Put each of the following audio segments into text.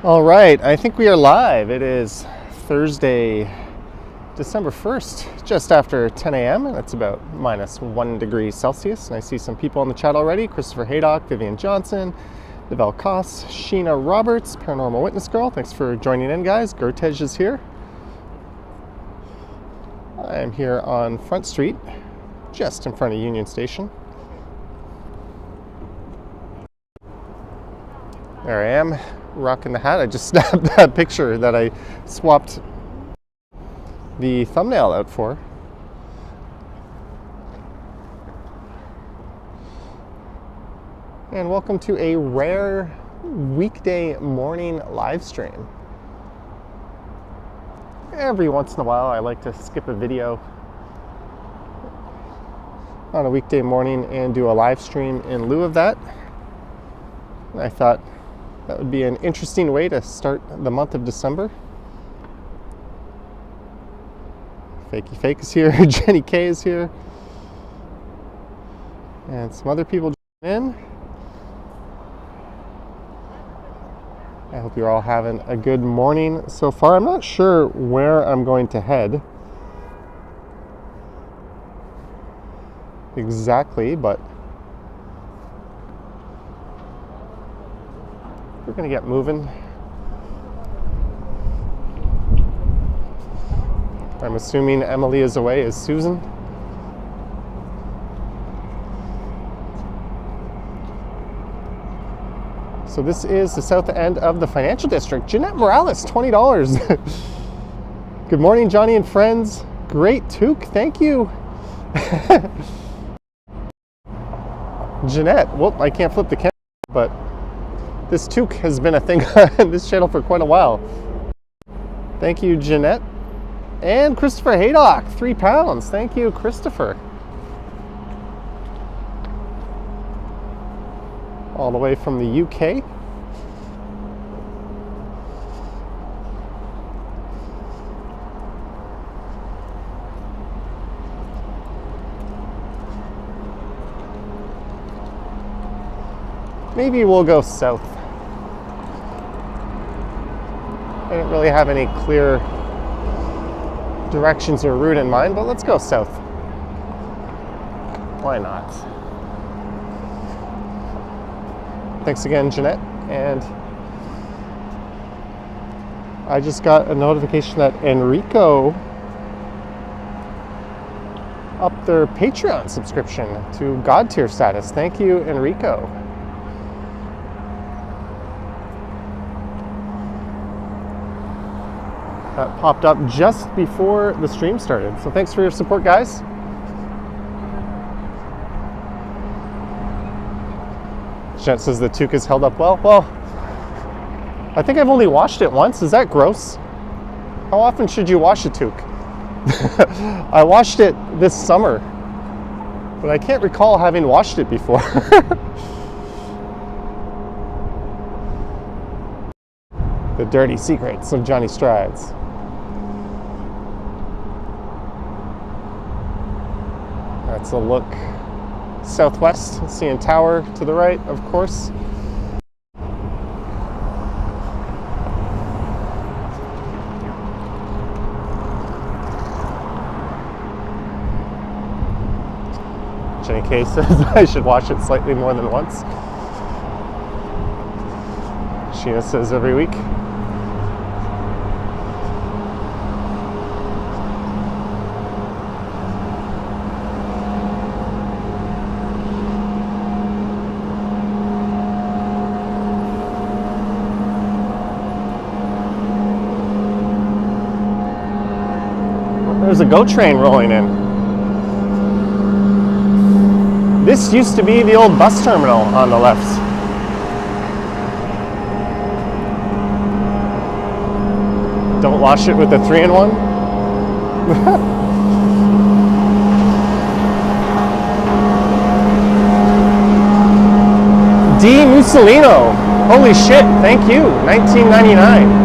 All right, I think we are live. It is Thursday, December 1st, just after 10 a.m. and it's about -1 degree Celsius. And I see some people in the chat already. Christopher Haydock, Vivian Johnson, Devel Koss, Sheena Roberts, Paranormal Witness Girl. Thanks for joining in, guys. Gertej is here. I am here on Front Street, just in front of Union Station. There I am, rocking the hat. I just snapped that picture that I swapped the thumbnail out for. And welcome to a rare weekday morning live stream. Every once in a while I like to skip a video on a weekday morning and do a live stream in lieu of that. I thought that would be an interesting way to start the month of December. Fakey Fake is here, Jenny K is here, and some other people join in. I hope you're all having a good morning so far. I'm not sure where I'm going to head exactly, but we're going to get moving. I'm assuming Emily is away as Susan. So this is the south end of the financial district. Jeanette Morales, $20. Good morning, Johnny and friends. Great toque, thank you. Jeanette, whoop, I can't flip the camera, but this toque has been a thing on this channel for quite a while. Thank you, Jeanette. And Christopher Haydock, £3. Thank you, Christopher. All the way from the UK. Maybe we'll go south. I don't really have any clear directions or route in mind, but let's go south. Why not? Thanks again, Jeanette. And I just got a notification that Enrico upped their Patreon subscription to God tier status. Thank you, Enrico. That popped up just before the stream started. So thanks for your support, guys. Jeanette says the toque is held up well. Well, I think I've only washed it once. Is that gross? How often should you wash a toque? I washed it this summer, but I can't recall having washed it before. The dirty secrets of Johnny Strides. That's a look southwest, CN Tower to the right, of course. Jenny K says I should wash it slightly more than once. Sheena says every week. There's a GO train rolling in. This used to be the old bus terminal on the left. Don't wash it with the 3-in-1. D. Mussolino. Holy shit, thank you. 1999.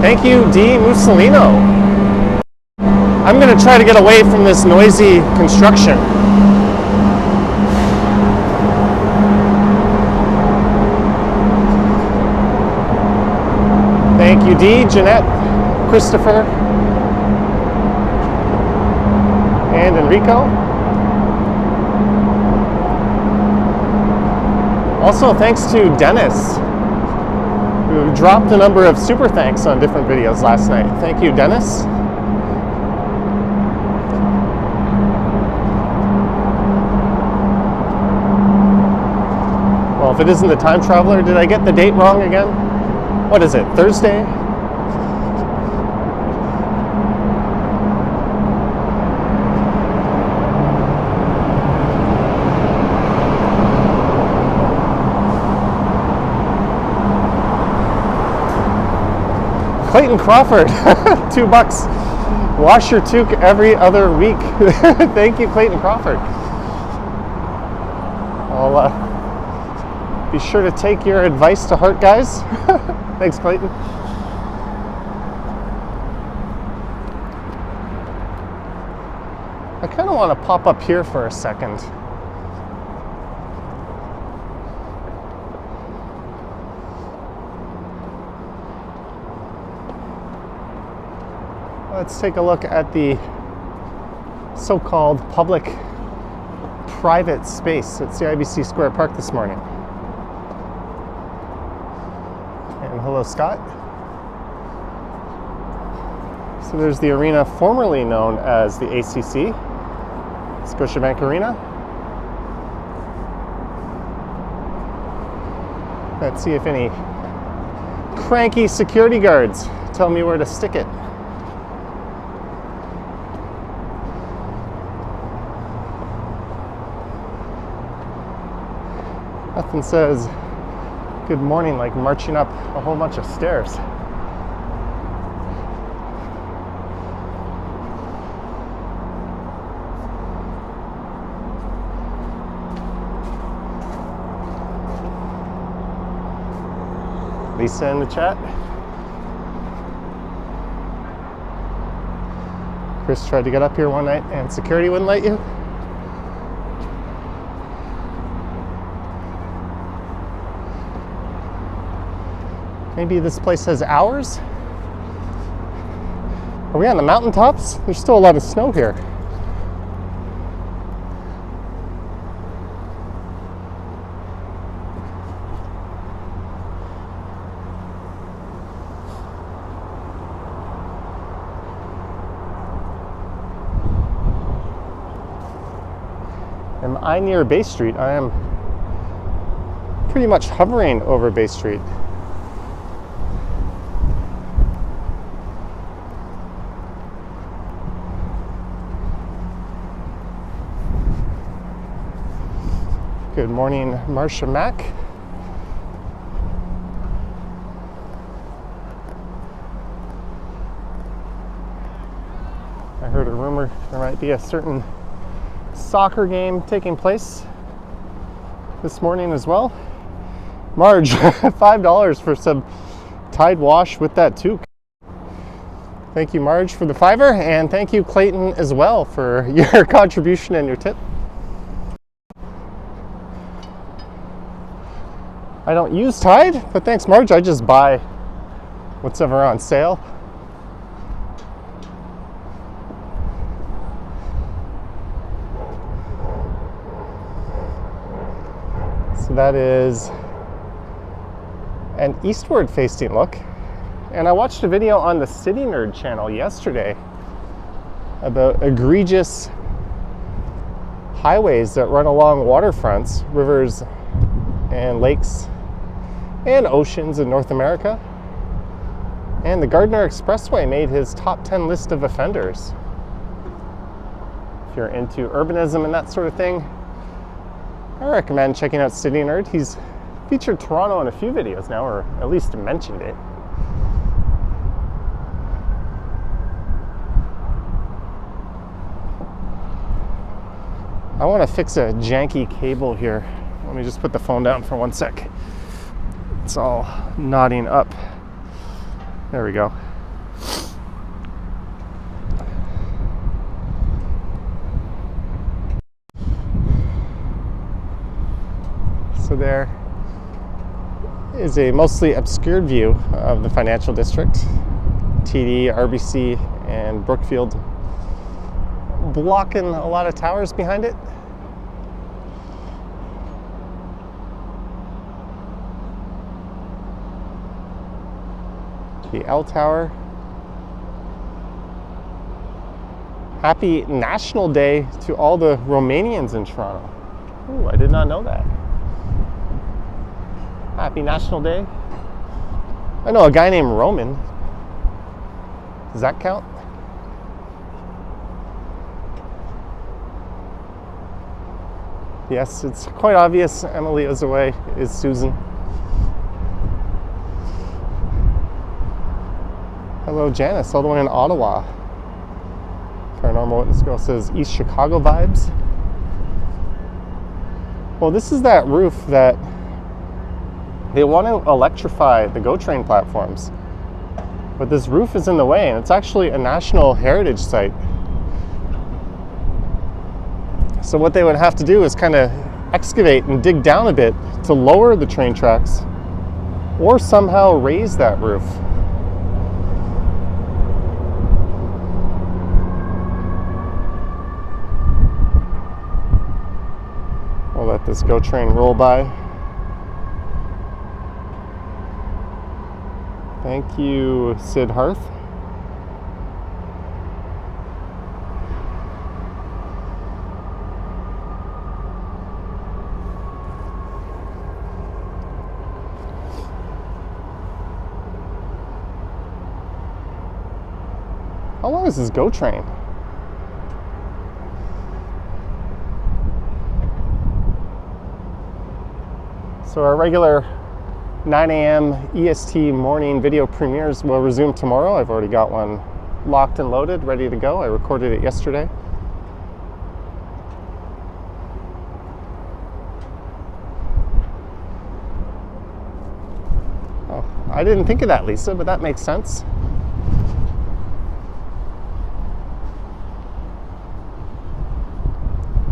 Thank you, D. Mussolino. I'm going to try to get away from this noisy construction. Thank you, Dee, Jeanette, Christopher, and Enrico. Also, thanks to Dennis, who dropped a number of super thanks on different videos last night. Thank you, Dennis. Well, if it isn't the time traveler, did I get the date wrong again? What is it, Thursday? Clayton Crawford, $2. Wash your toque every other week. Thank you, Clayton Crawford. I'll be sure to take your advice to heart, guys. Thanks, Clayton. I kind of want to pop up here for a second. Let's take a look at the so-called public-private space at CIBC Square Park this morning. And hello, Scott. So there's the arena formerly known as the ACC, Scotiabank Arena. Let's see if any cranky security guards tell me where to stick it. Nothing says good morning like marching up a whole bunch of stairs. Lisa in the chat. Chris tried to get up here one night and security wouldn't let you. Maybe this place has hours? Are we on the mountaintops? There's still a lot of snow here. Am I near Bay Street? I am pretty much hovering over Bay Street. Good morning, Marcia Mack. I heard a rumor there might be a certain soccer game taking place this morning as well. Marge, $5 for some Tide wash with that toque. Thank you, Marge, for the $5, and thank you, Clayton, as well for your contribution and your tip. I don't use Tide, but thanks, Marge. I just buy what's ever on sale. So that is an eastward facing look. And I watched a video on the City Nerd channel yesterday about egregious highways that run along waterfronts, rivers and lakes and oceans in North America. And the Gardner Expressway made his top 10 list of offenders. If you're into urbanism and that sort of thing, I recommend checking out City Nerd. He's featured Toronto in a few videos now, or at least mentioned it. I want to fix a janky cable here. Let me just put the phone down for 1 sec. It's all nodding up. There we go. So there is a mostly obscured view of the financial district. TD, RBC, and Brookfield blocking a lot of towers behind it. The L Tower. Happy National Day to all the Romanians in Toronto. Ooh, I did not know that. Happy National Day. I know a guy named Roman. Does that count? Yes, it's quite obvious Emily is away, is Susan. Hello, Janice, all the way in Ottawa. Paranormal Witness Girl says East Chicago vibes. Well, this is that roof that they want to electrify the GO train platforms. But this roof is in the way, and it's actually a national heritage site. So what they would have to do is kind of excavate and dig down a bit to lower the train tracks, or somehow raise that roof. We'll let this GO train roll by. Thank you, Sid Hearth. How long is this GO train? So our regular 9 a.m. EST morning video premieres will resume tomorrow. I've already got one locked and loaded, ready to go. I recorded it yesterday. Oh, I didn't think of that, Lisa, but that makes sense.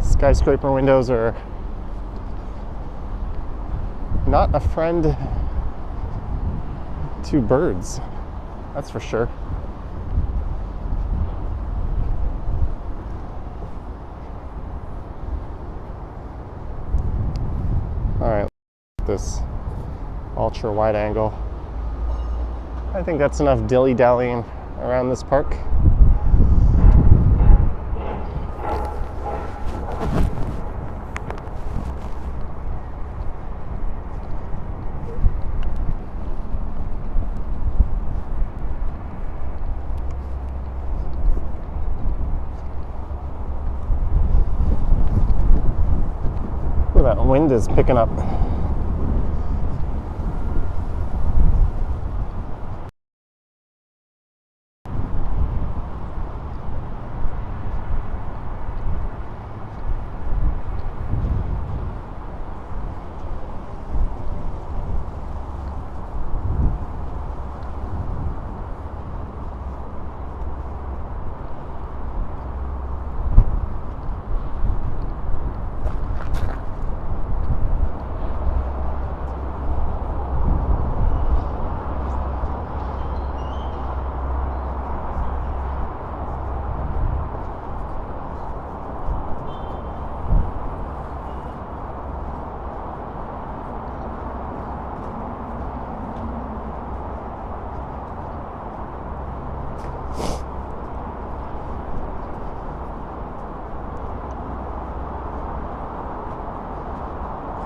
Skyscraper windows are not a friend to birds, that's for sure. All right, this ultra wide angle. I think that's enough dilly-dallying around this park. That wind is picking up.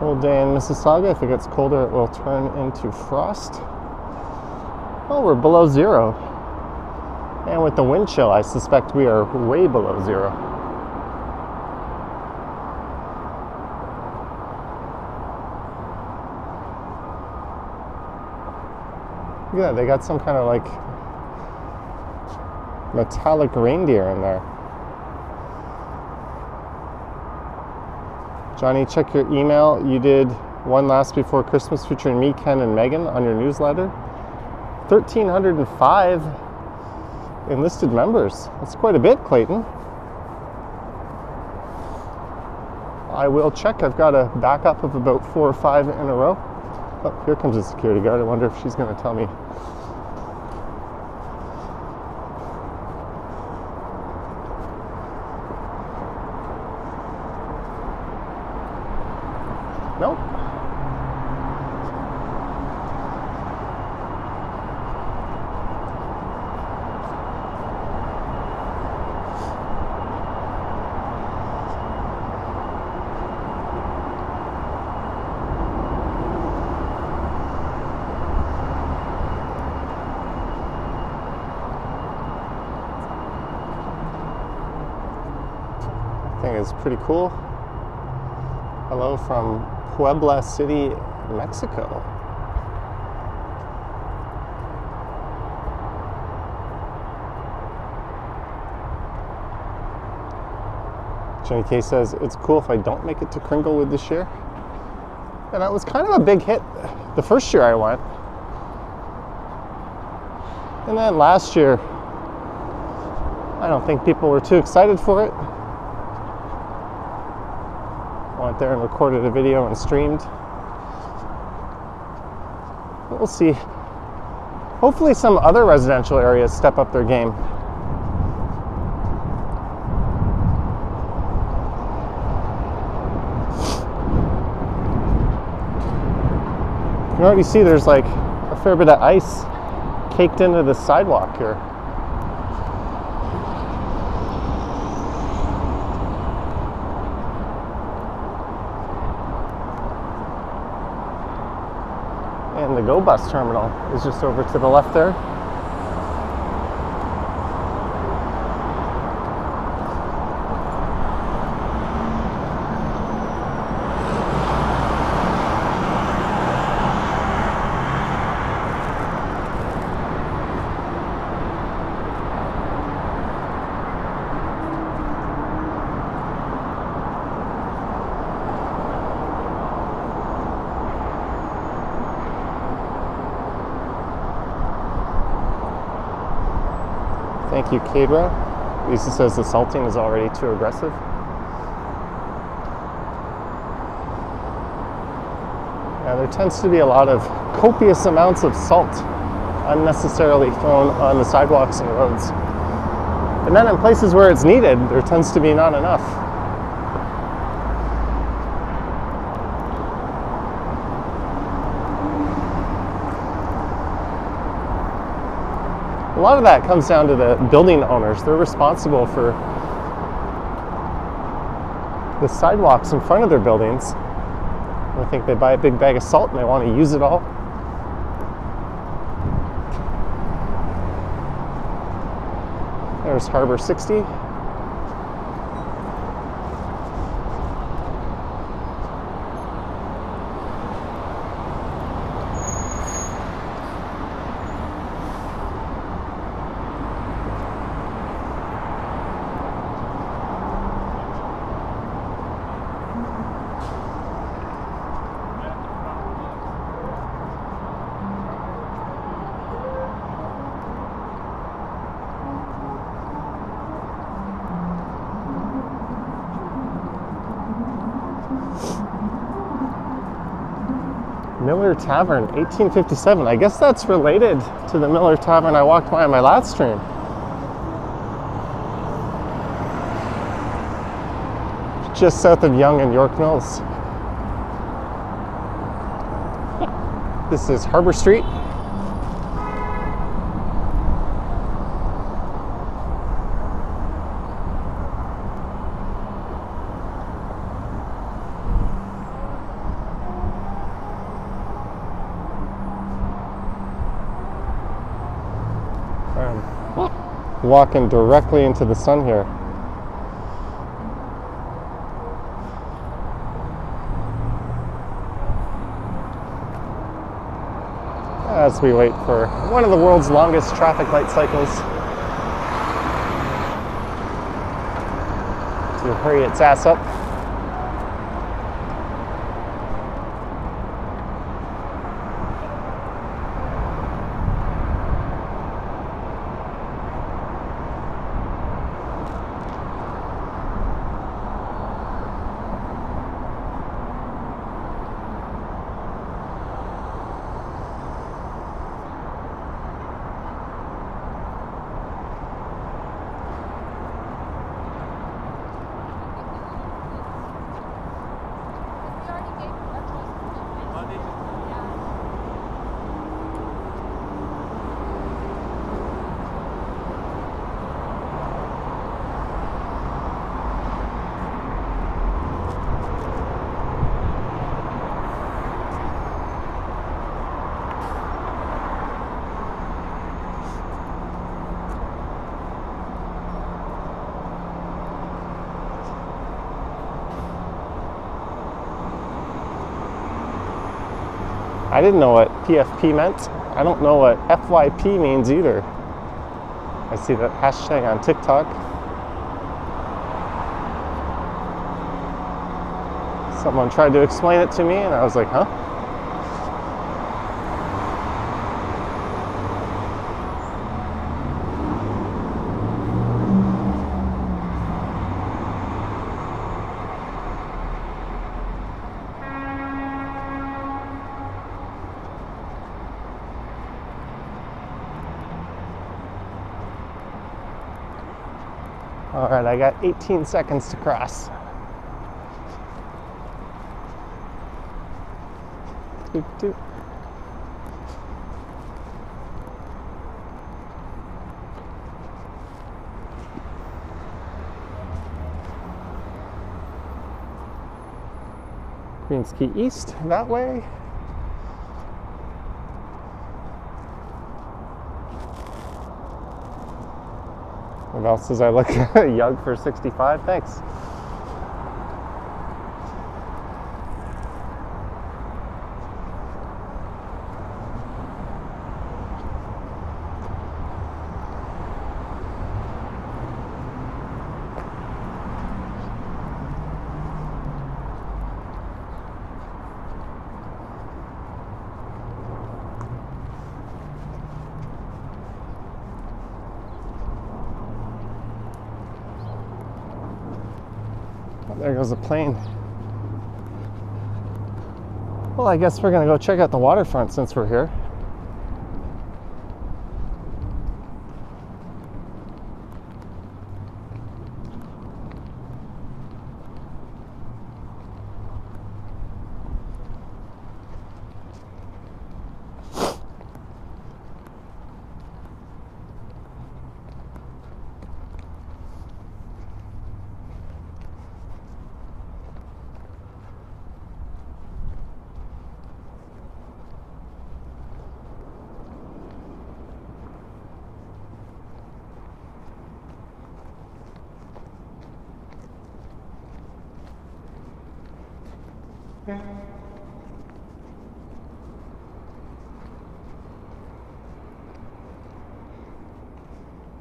Cold day in Mississauga. If it gets colder, it will turn into frost. Oh, we're below zero. And with the wind chill, I suspect we are way below zero. Look at that, they got some kind of like metallic reindeer in there. Johnny, check your email. You did one last before Christmas featuring me, Ken, and Megan on your newsletter. 1,305 enlisted members. That's quite a bit, Clayton. I will check. I've got a backup of about 4 or 5 in a row. Oh, here comes a security guard. I wonder if she's going to tell me. Nope. I think it's pretty cool. Hello from Puebla City, Mexico. Jenny K says, it's cool if I don't make it to Kringlewood this year. And that was kind of a big hit the first year I went. And then last year, I don't think people were too excited for it. Went there and recorded a video and streamed. We'll see. Hopefully some other residential areas step up their game. You can already see there's like a fair bit of ice caked into the sidewalk here. And the Go Bus terminal is just over to the left there. Thank you, Kadra. Lisa says the salting is already too aggressive. Yeah, there tends to be a lot of copious amounts of salt unnecessarily thrown on the sidewalks and roads. And then in places where it's needed, there tends to be not enough. A lot of that comes down to the building owners. They're responsible for the sidewalks in front of their buildings. I think they buy a big bag of salt and they want to use it all. There's Harbor 60. Miller Tavern, 1857. I guess that's related to the Miller Tavern I walked by on my last stream. Just south of Yonge and York Mills. This is Harbor Street. Walking directly into the sun here. As we wait for one of the world's longest traffic light cycles to hurry its ass up. I didn't know what PFP meant. I don't know what FYP means either. I see that hashtag on TikTok. Someone tried to explain it to me and I was like, huh? All right, I got 18 seconds to cross. Doot, doot. Greensky East, that way. What else does I look young for 65? Thanks. There goes the plane. Well, I guess we're gonna go check out the waterfront since we're here.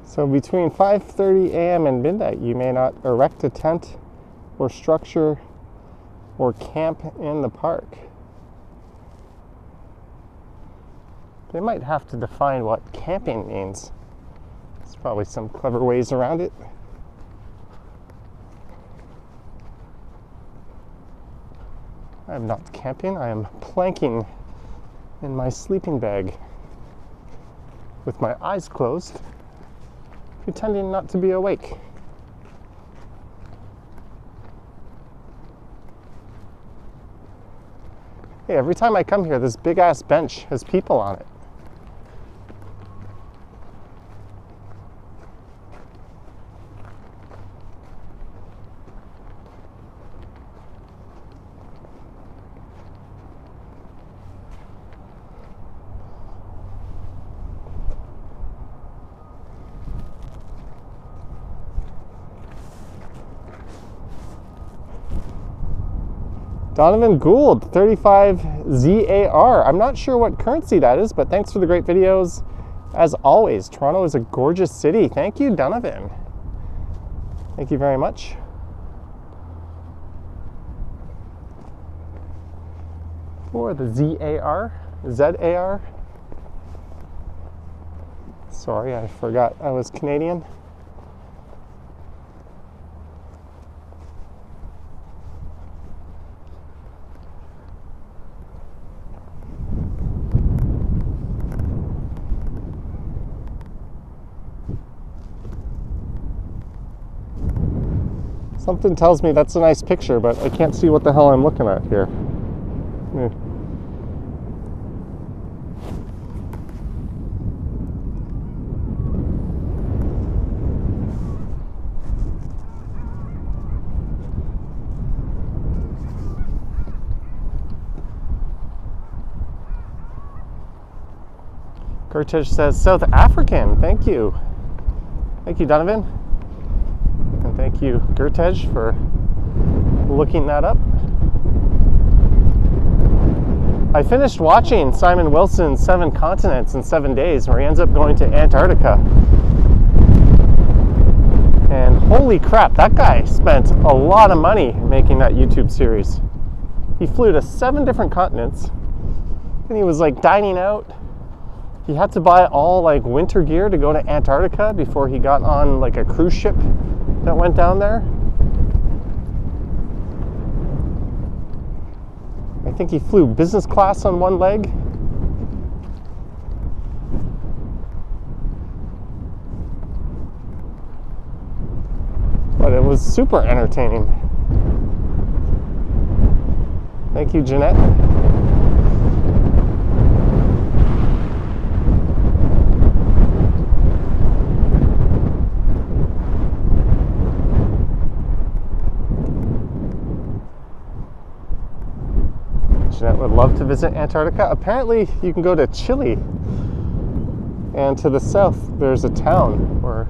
So between 5:30 a.m. and midnight, you may not erect a tent or structure or camp in the park. They might have to define what camping means. There's probably some clever ways around it. I am not camping, I am planking in my sleeping bag with my eyes closed, pretending not to be awake. Hey, every time I come here, this big ass bench has people on it. Donovan Gould, 35 ZAR. I'm not sure what currency that is, but thanks for the great videos. As always, Toronto is a gorgeous city. Thank you, Donovan. Thank you very much. For the ZAR. Sorry, I forgot I was Canadian. Something tells me that's a nice picture, but I can't see what the hell I'm looking at here. Gertish says South African. Thank you. Thank you, Donovan. And thank you, Gertej, for looking that up. I finished watching Simon Wilson's 7 Continents in 7 Days, where he ends up going to Antarctica. And holy crap, that guy spent a lot of money making that YouTube series. He flew to 7 different continents, and he was like dining out. He had to buy all like winter gear to go to Antarctica before he got on like a cruise ship that went down there. I think he flew business class on one leg. But it was super entertaining. Thank you, Jeanette. Jeanette would love to visit Antarctica. Apparently, you can go to Chile, and to the south, there's a town where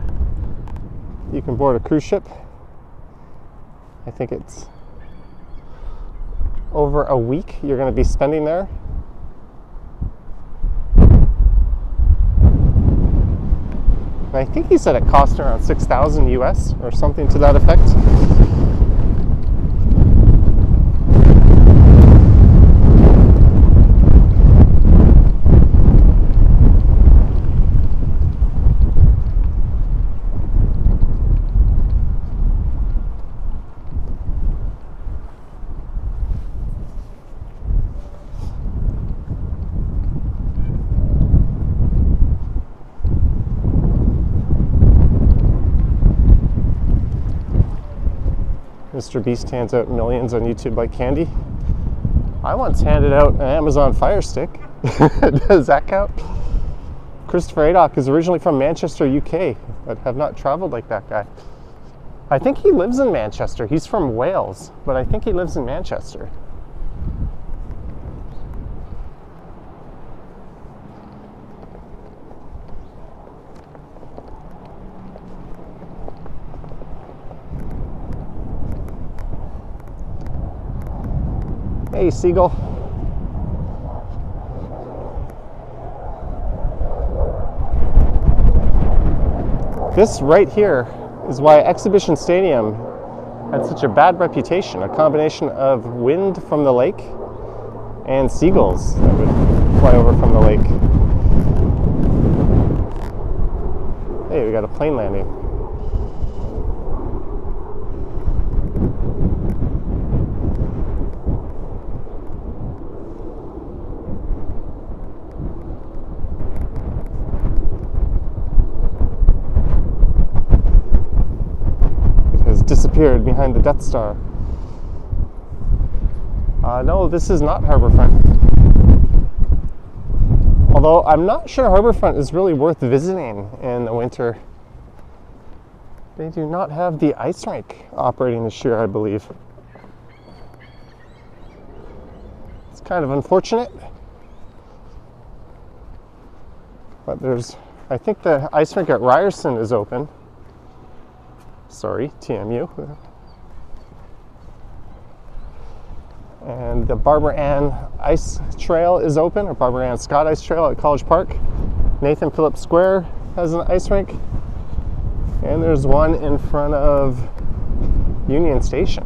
you can board a cruise ship. I think it's over a week you're going to be spending there. And I think he said it cost around $6,000 US or something to that effect. Mr. Beast hands out millions on YouTube like candy. I once handed out an Amazon Fire Stick. Does that count? Christopher Adock is originally from Manchester, UK, but have not traveled like that guy. I think he lives in Manchester. He's from Wales, but I think he lives in Manchester. Hey, Seagull. This right here is why Exhibition Stadium had such a bad reputation. A combination of wind from the lake and seagulls that would fly over from the lake. Hey, we got a plane landing. Disappeared behind the Death Star. No, this is not Harbourfront. Although I'm not sure Harbourfront is really worth visiting in the winter. They do not have the ice rink operating this year, I believe. It's kind of unfortunate. But there's, I think the ice rink at Ryerson is open. Sorry, TMU. And the Barbara Ann Ice Trail is open, or Barbara Ann Scott Ice Trail at College Park. Nathan Phillips Square has an ice rink. And there's one in front of Union Station.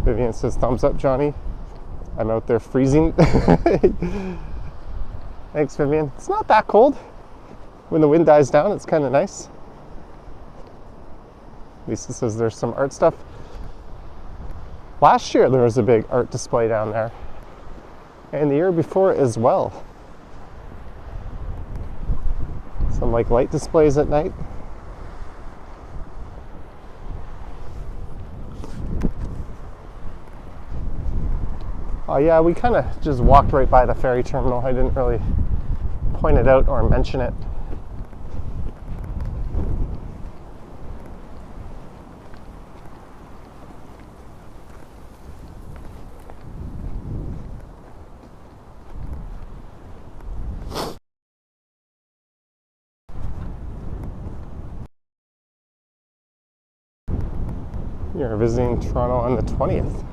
Vivian says, thumbs up, Johnny. I'm out there freezing. Thanks, Vivian. It's not that cold. When the wind dies down, it's kind of nice. Lisa says there's some art stuff. Last year there was a big art display down there. And the year before as well. Some like light displays at night. Oh yeah, we kind of just walked right by the ferry terminal. I didn't really point it out or mention it. You're visiting Toronto on the 20th.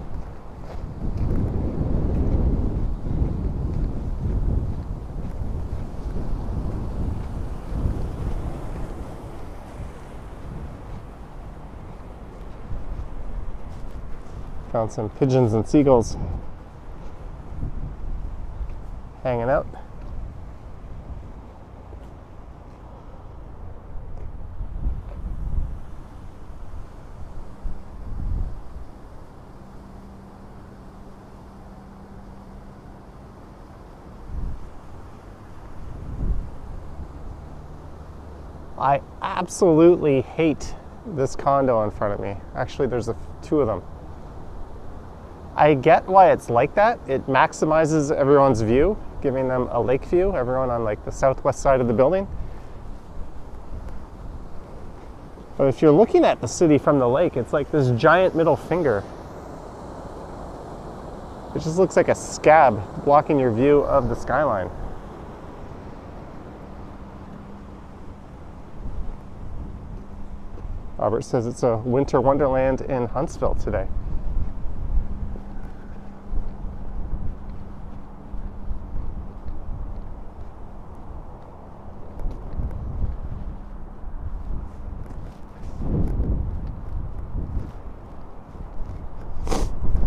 Found some pigeons and seagulls hanging out. I absolutely hate this condo in front of me. Actually, there's two of them. I get why it's like that. It maximizes everyone's view, giving them a lake view, everyone on like the southwest side of the building. But if you're looking at the city from the lake, it's like this giant middle finger. It just looks like a scab blocking your view of the skyline. Robert says it's a winter wonderland in Huntsville today.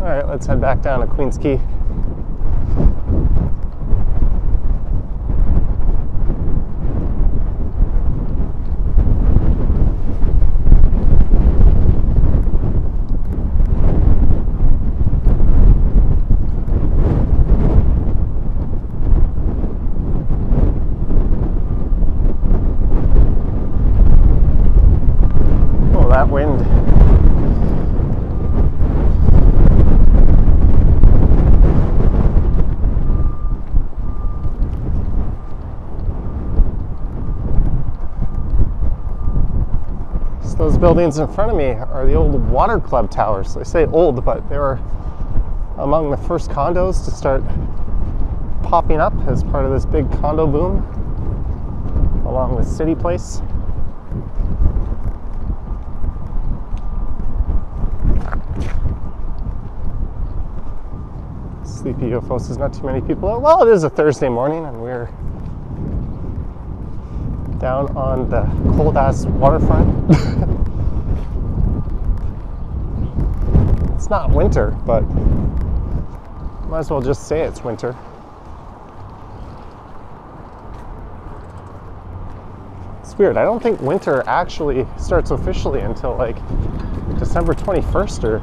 All right, let's head back down to Queens Quay. Oh, that wind. Those buildings in front of me are the old water club towers. I say old, but they were among the first condos to start popping up as part of this big condo boom, along with City Place. Sleepy UFO says not too many people out. Well, it is a Thursday morning and we're down on the cold ass waterfront. It's not winter, but might as well just say it's winter. It's weird. I don't think winter actually starts officially until like December 21st or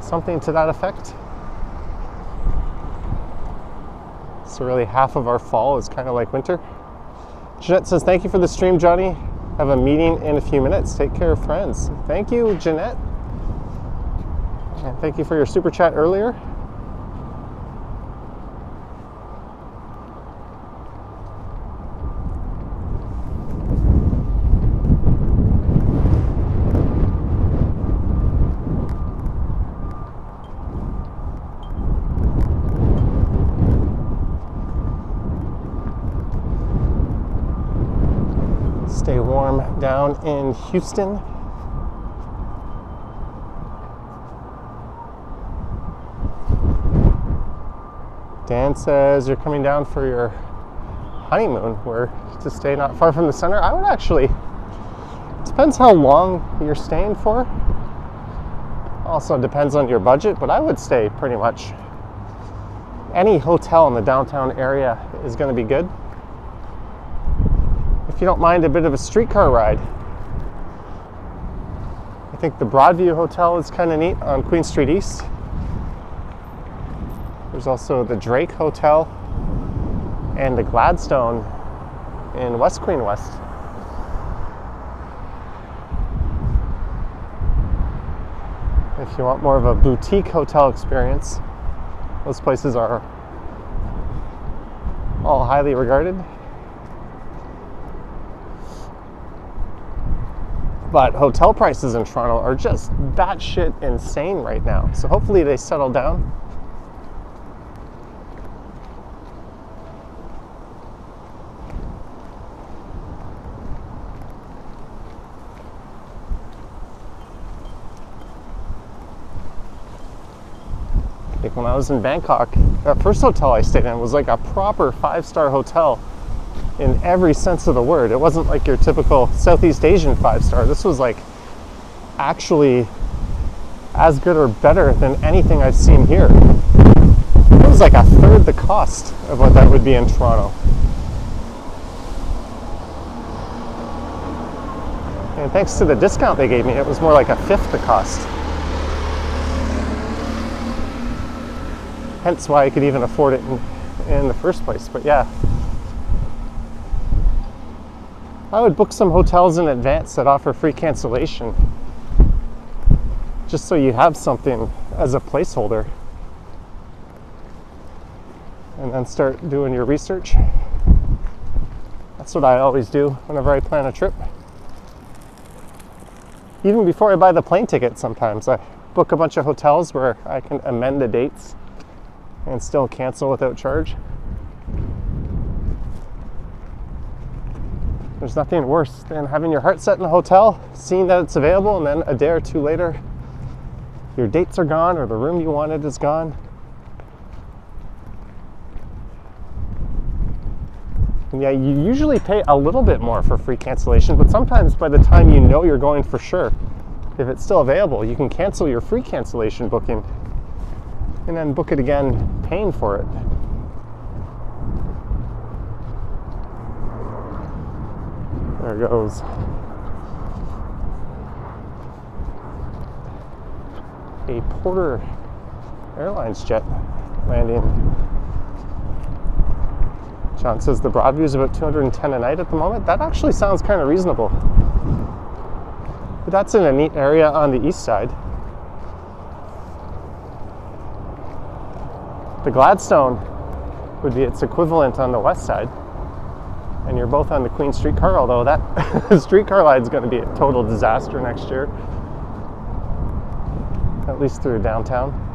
something to that effect. So really half of our fall is kind of like winter. Jeanette says, thank you for the stream, Johnny. Have a meeting in a few minutes. Take care of friends. Thank you, Jeanette. And thank you for your super chat earlier. Stay warm down in Houston. Dan says you're coming down for your honeymoon. We're to stay not far from the center. I would actually, it depends how long you're staying for. Also depends on your budget, but I would stay pretty much. Any hotel in the downtown area is going to be good. If you don't mind a bit of a streetcar ride. I think the Broadview Hotel is kind of neat on Queen Street East. There's also the Drake Hotel and the Gladstone in West Queen West. If you want more of a boutique hotel experience, those places are all highly regarded. But hotel prices in Toronto are just batshit insane right now. So hopefully they settle down. Like when I was in Bangkok, that first hotel I stayed in was like a proper 5-star hotel in every sense of the word. It wasn't like your typical Southeast Asian 5-star. This was like actually as good or better than anything I've seen here. It was like a third the cost of what that would be in Toronto. And thanks to the discount they gave me, it was more like a fifth the cost. Hence why I could even afford it in the first place. But yeah, I would book some hotels in advance that offer free cancellation, just so you have something as a placeholder, and then start doing your research. That's what I always do whenever I plan a trip. Even before I buy the plane ticket, sometimes I book a bunch of hotels where I can amend the dates and still cancel without charge. There's nothing worse than having your heart set in a hotel, seeing that it's available, and then a day or two later, your dates are gone or the room you wanted is gone. And yeah, you usually pay a little bit more for free cancellation, but sometimes by the time you know you're going for sure, if it's still available, you can cancel your free cancellation booking and then book it again paying for it. There goes a Porter Airlines jet landing. John says the Broadview is about $210 a night at the moment. That actually sounds kind of reasonable. But that's in a neat area on the east side. The Gladstone would be its equivalent on the west side. And you're both on the Queen streetcar, although that streetcar line is going to be a total disaster next year. At least through downtown.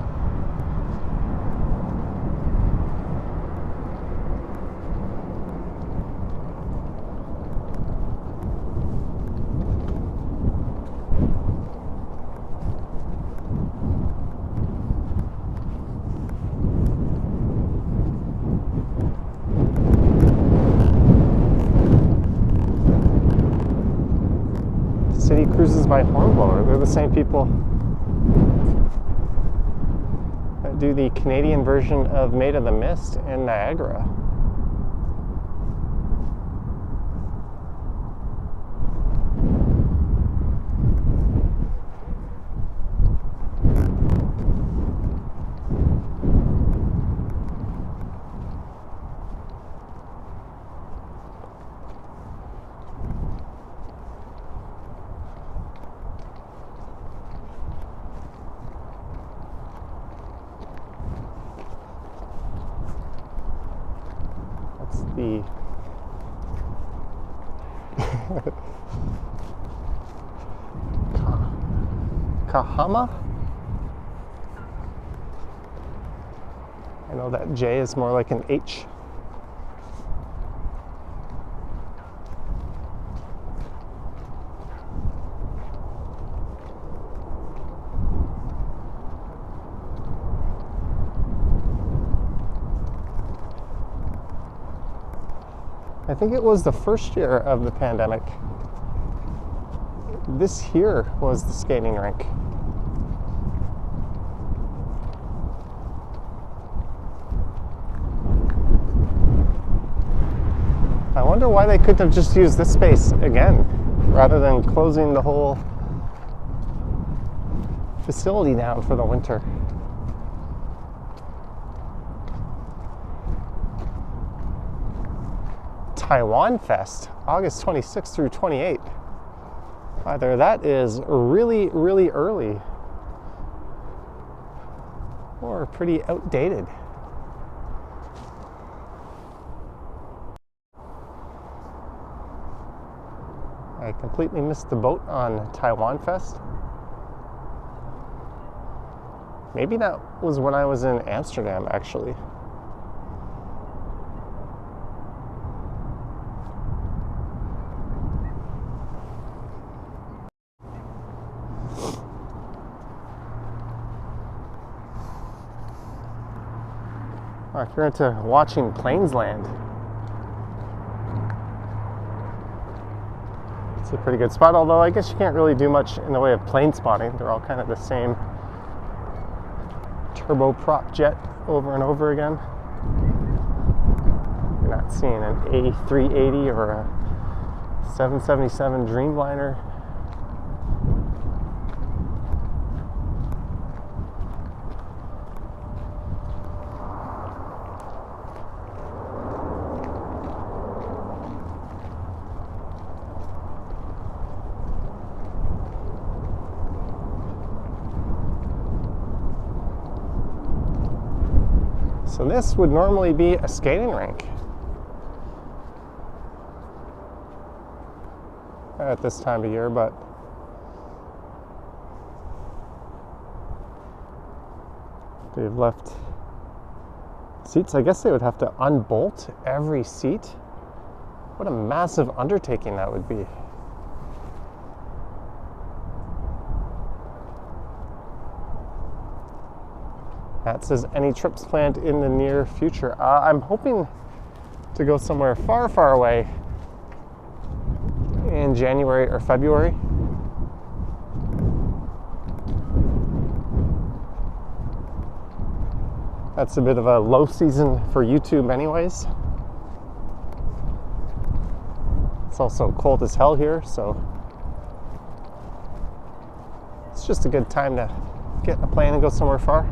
City Cruises by Hornblower. They're the same people that do the Canadian version of Maid of the Mist in Niagara. The Kahama? I know that J is more like an H. I think it was the first year of the pandemic. This here was the skating rink. I wonder why they couldn't have just used this space again, rather than closing the whole facility down for the winter. Taiwan Fest, August 26th through 28th. Either that is really, really early or pretty outdated. I completely missed the boat on Taiwan Fest. Maybe that was when I was in Amsterdam, actually. If you're into watching planes land, it's a pretty good spot, although I guess you can't really do much in the way of plane spotting. They're all kind of the same turboprop jet over and over again. You're not seeing an A380 or a 777 Dreamliner. So this would normally be a skating rink at this time of year, but they've left seats. I guess they would have to unbolt every seat. What a massive undertaking that would be. That says any trips planned in the near future. I'm hoping to go somewhere far, far away in January or February. That's a bit of a low season for YouTube anyways. It's also cold as hell here, so it's just a good time to get in a plane and go somewhere far.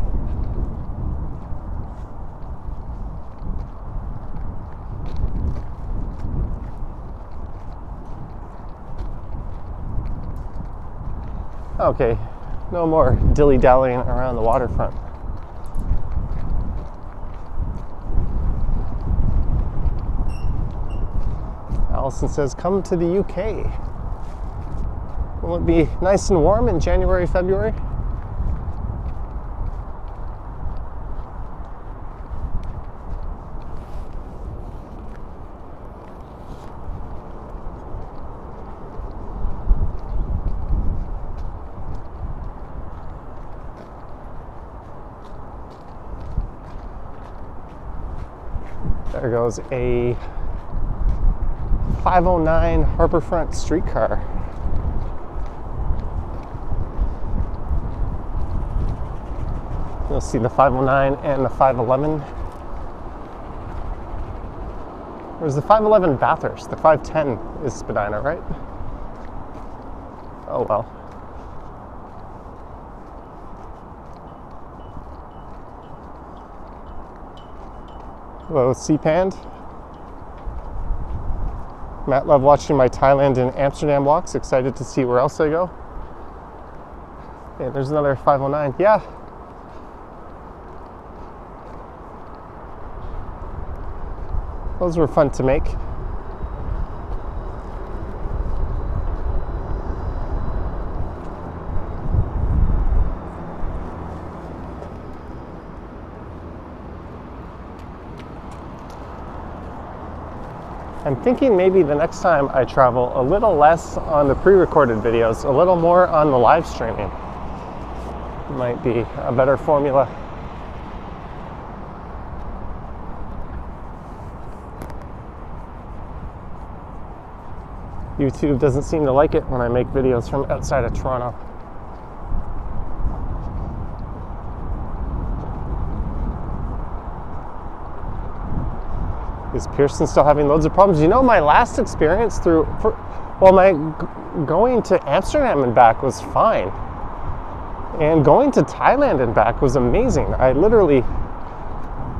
Okay, no more dilly-dallying around the waterfront. Allison says, come to the UK. Will it be nice and warm in January, February? There goes a 509 Harborfront streetcar. You'll see the 509 and the 511. There's the 511 Bathurst. The 510 is Spadina, right? Oh well. Hello, C-Pand. Matt, love watching my Thailand and Amsterdam walks. Excited to see where else I go. Okay, there's another 509. Yeah. Those were fun to make. I'm thinking maybe the next time I travel, a little less on the pre-recorded videos, a little more on the live streaming. Might be a better formula. YouTube doesn't seem to like it when I make videos from outside of Toronto. Is Pearson still having loads of problems? You know, my last experience my going to Amsterdam and back was fine. And going to Thailand and back was amazing. I literally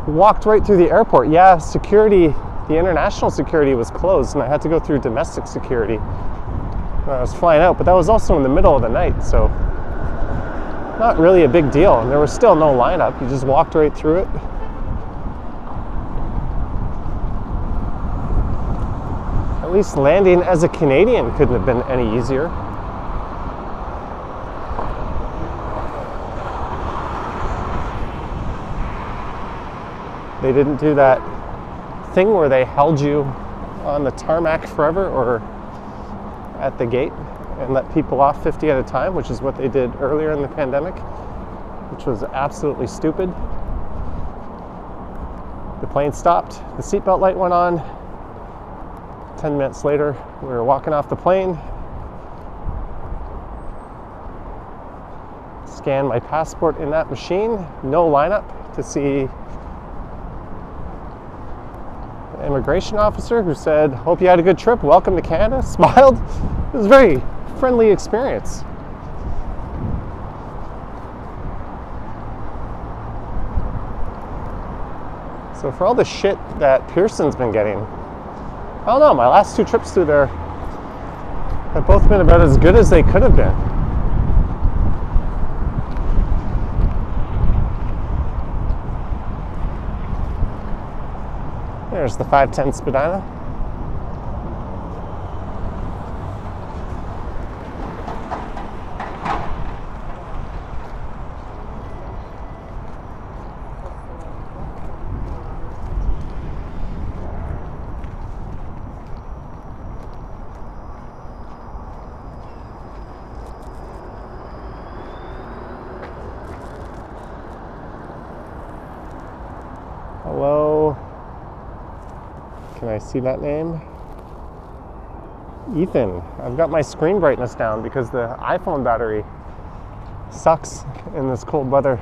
walked right through the airport. Yeah, security, the international security was closed and I had to go through domestic security when I was flying out, but that was also in the middle of the night, so not really a big deal. And there was still no lineup. You just walked right through it. At least landing as a Canadian couldn't have been any easier. They didn't do that thing where they held you on the tarmac forever or at the gate and let people off 50 at a time, which is what they did earlier in the pandemic, which was absolutely stupid. plane stopped, the seatbelt light went on. 10 minutes later, we were walking off the plane. Scanned my passport in that machine. No lineup to see the immigration officer, who said, "Hope you had a good trip. Welcome to Canada." Smiled. It was a very friendly experience. So for all the shit that Pearson's been getting, I don't know, my last 2 trips through there have both been about as good as they could have been. There's the 510 Spadina. Hello. Can I see that name? Ethan. I've got my screen brightness down because the iPhone battery sucks in this cold weather.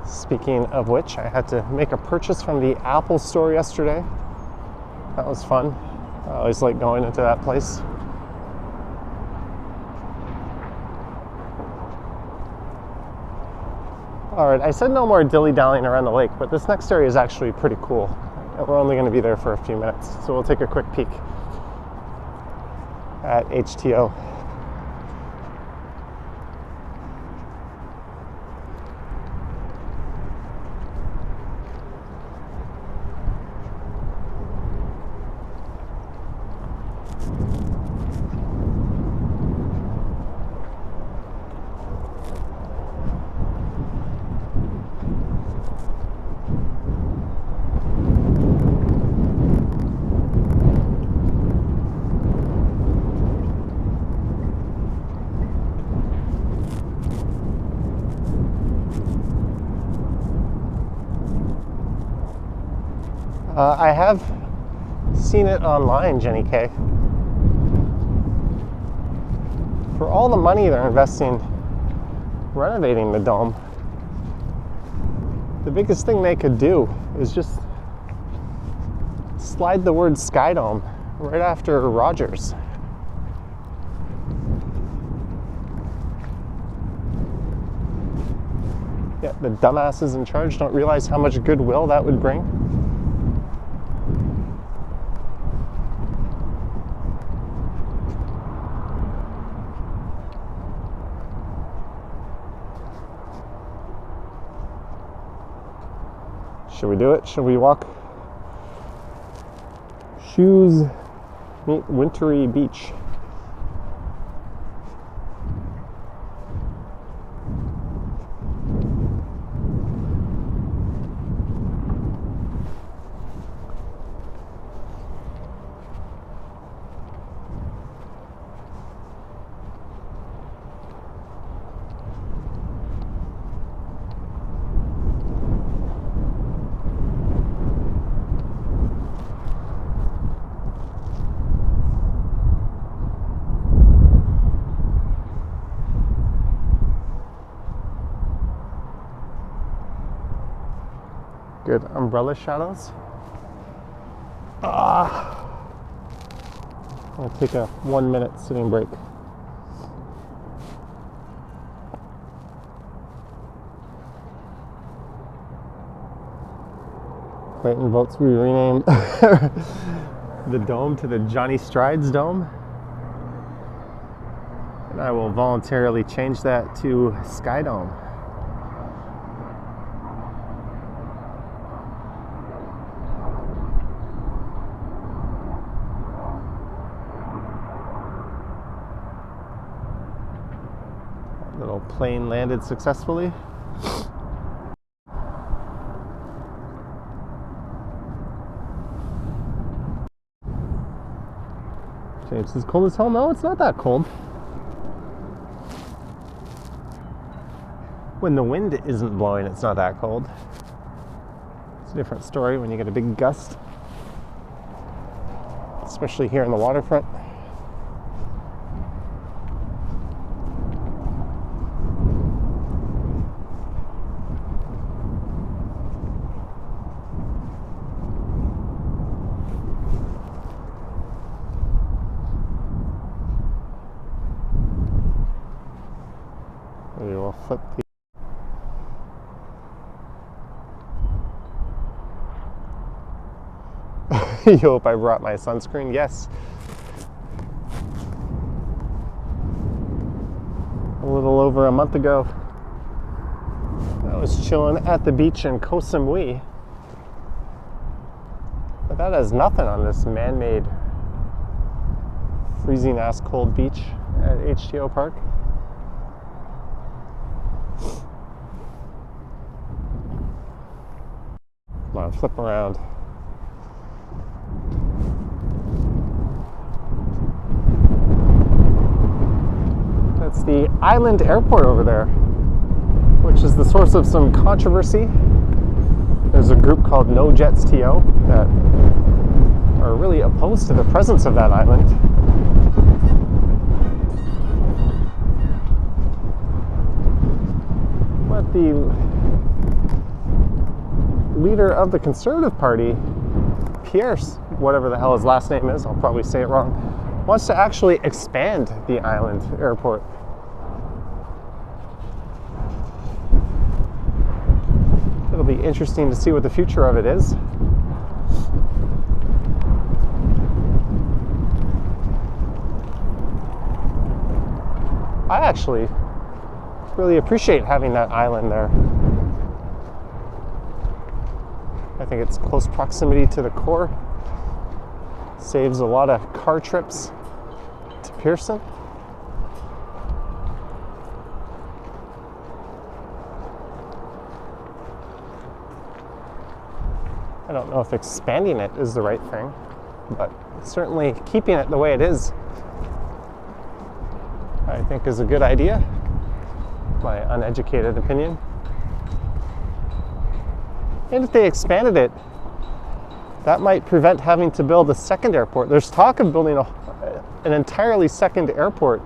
Speaking of which, I had to make a purchase from the Apple store yesterday. That was fun. I always like going into that place. Alright, I said no more dilly-dallying around the lake, but this next area is actually pretty cool. We're only going to be there for a few minutes, so we'll take a quick peek at HTO. I have seen it online, Jenny K. For all the money they're investing renovating the dome, the biggest thing they could do is just slide the word Sky Dome right after Rogers. Yeah, the dumbasses in charge don't realize how much goodwill that would bring. Should we do it? Should we walk? Shoes meet wintry beach. Good umbrella shadows. I'll take a 1-minute sitting break. Clayton votes we rename the dome to the Johnny Strides Dome. And I will voluntarily change that to Sky Dome. Little plane landed successfully. Say it's as cold as hell. No, it's not that cold. When the wind isn't blowing, it's not that cold. It's a different story when you get a big gust, especially here in the waterfront. We will flip the You hope I brought my sunscreen? Yes. A little over a month ago, I was chilling at the beach in Koh Samui. But that has nothing on this man-made freezing ass cold beach at HTO Park. Come on, flip around. That's the island airport over there, which is the source of some controversy. There's a group called No Jets TO that are really opposed to the presence of that island. But the leader of the Conservative Party, Pierre, whatever the hell his last name is, I'll probably say it wrong, wants to actually expand the island airport. It'll be interesting to see what the future of it is. I actually really appreciate having that island there. I think it's close proximity to the core. Saves a lot of car trips to Pearson. I don't know if expanding it is the right thing, but certainly keeping it the way it is, I think, is a good idea. My uneducated opinion. And if they expanded it, that might prevent having to build a second airport. There's talk of building an entirely second airport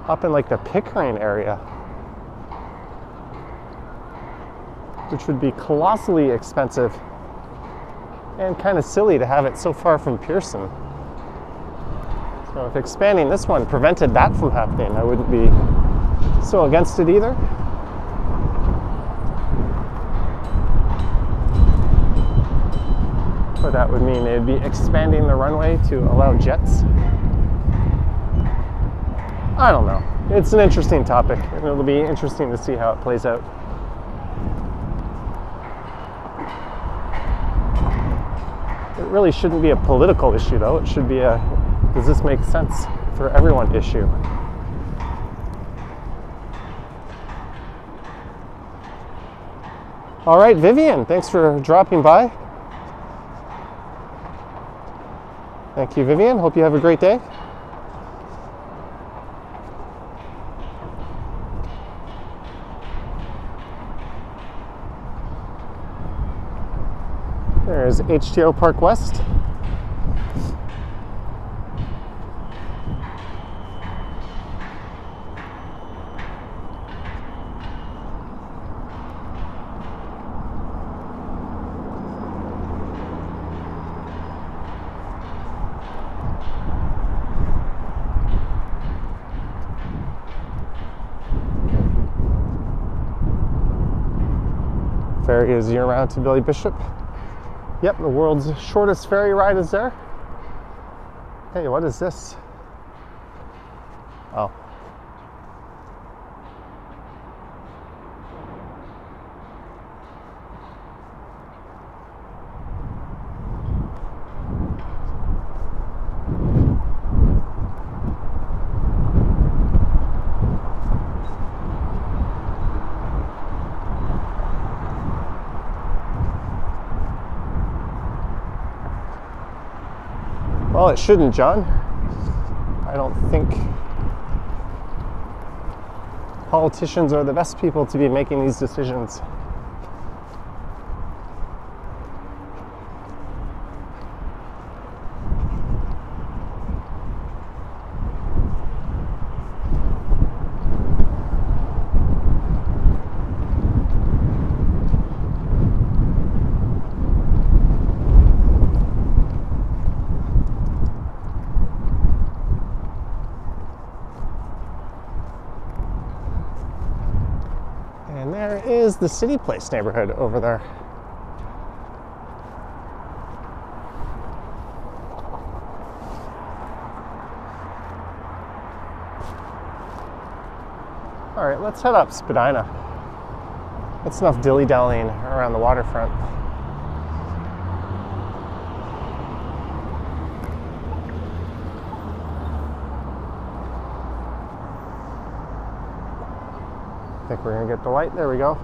up in like the Pickering area, which would be colossally expensive and kind of silly to have it so far from Pearson. So if expanding this one prevented that from happening, I wouldn't be so against it either. But that would mean they'd be expanding the runway to allow jets. I don't know. It's an interesting topic, and it'll be interesting to see how it plays out. It really shouldn't be a political issue, though. It should be a, does this make sense for everyone issue. All right, Vivian, thanks for dropping by. Thank you, Vivian. Hope you have a great day. There's HTO Park West. Ferry is year-round to Billy Bishop. Yep, the world's shortest ferry ride is there. Hey, what is this? Oh. Well, it shouldn't, John. I don't think politicians are the best people to be making these decisions. And there is the City Place neighborhood over there. All right, let's head up Spadina. That's enough dilly-dallying around the waterfront. I think we're gonna get the light. There we go.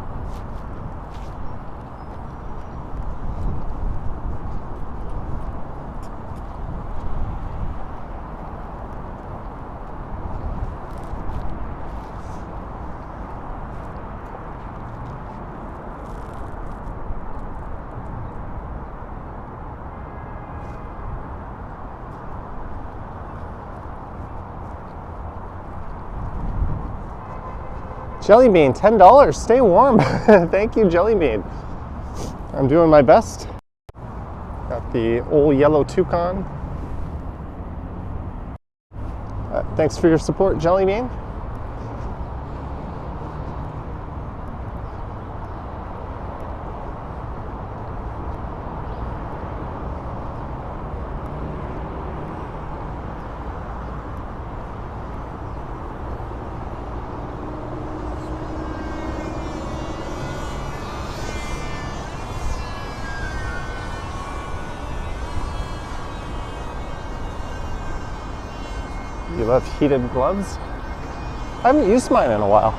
Jelly bean, $10. Stay warm. Thank you, Jelly bean. I'm doing my best. Got the old yellow toucan. Thanks for your support, Jelly bean. You love heated gloves? I haven't used mine in a while.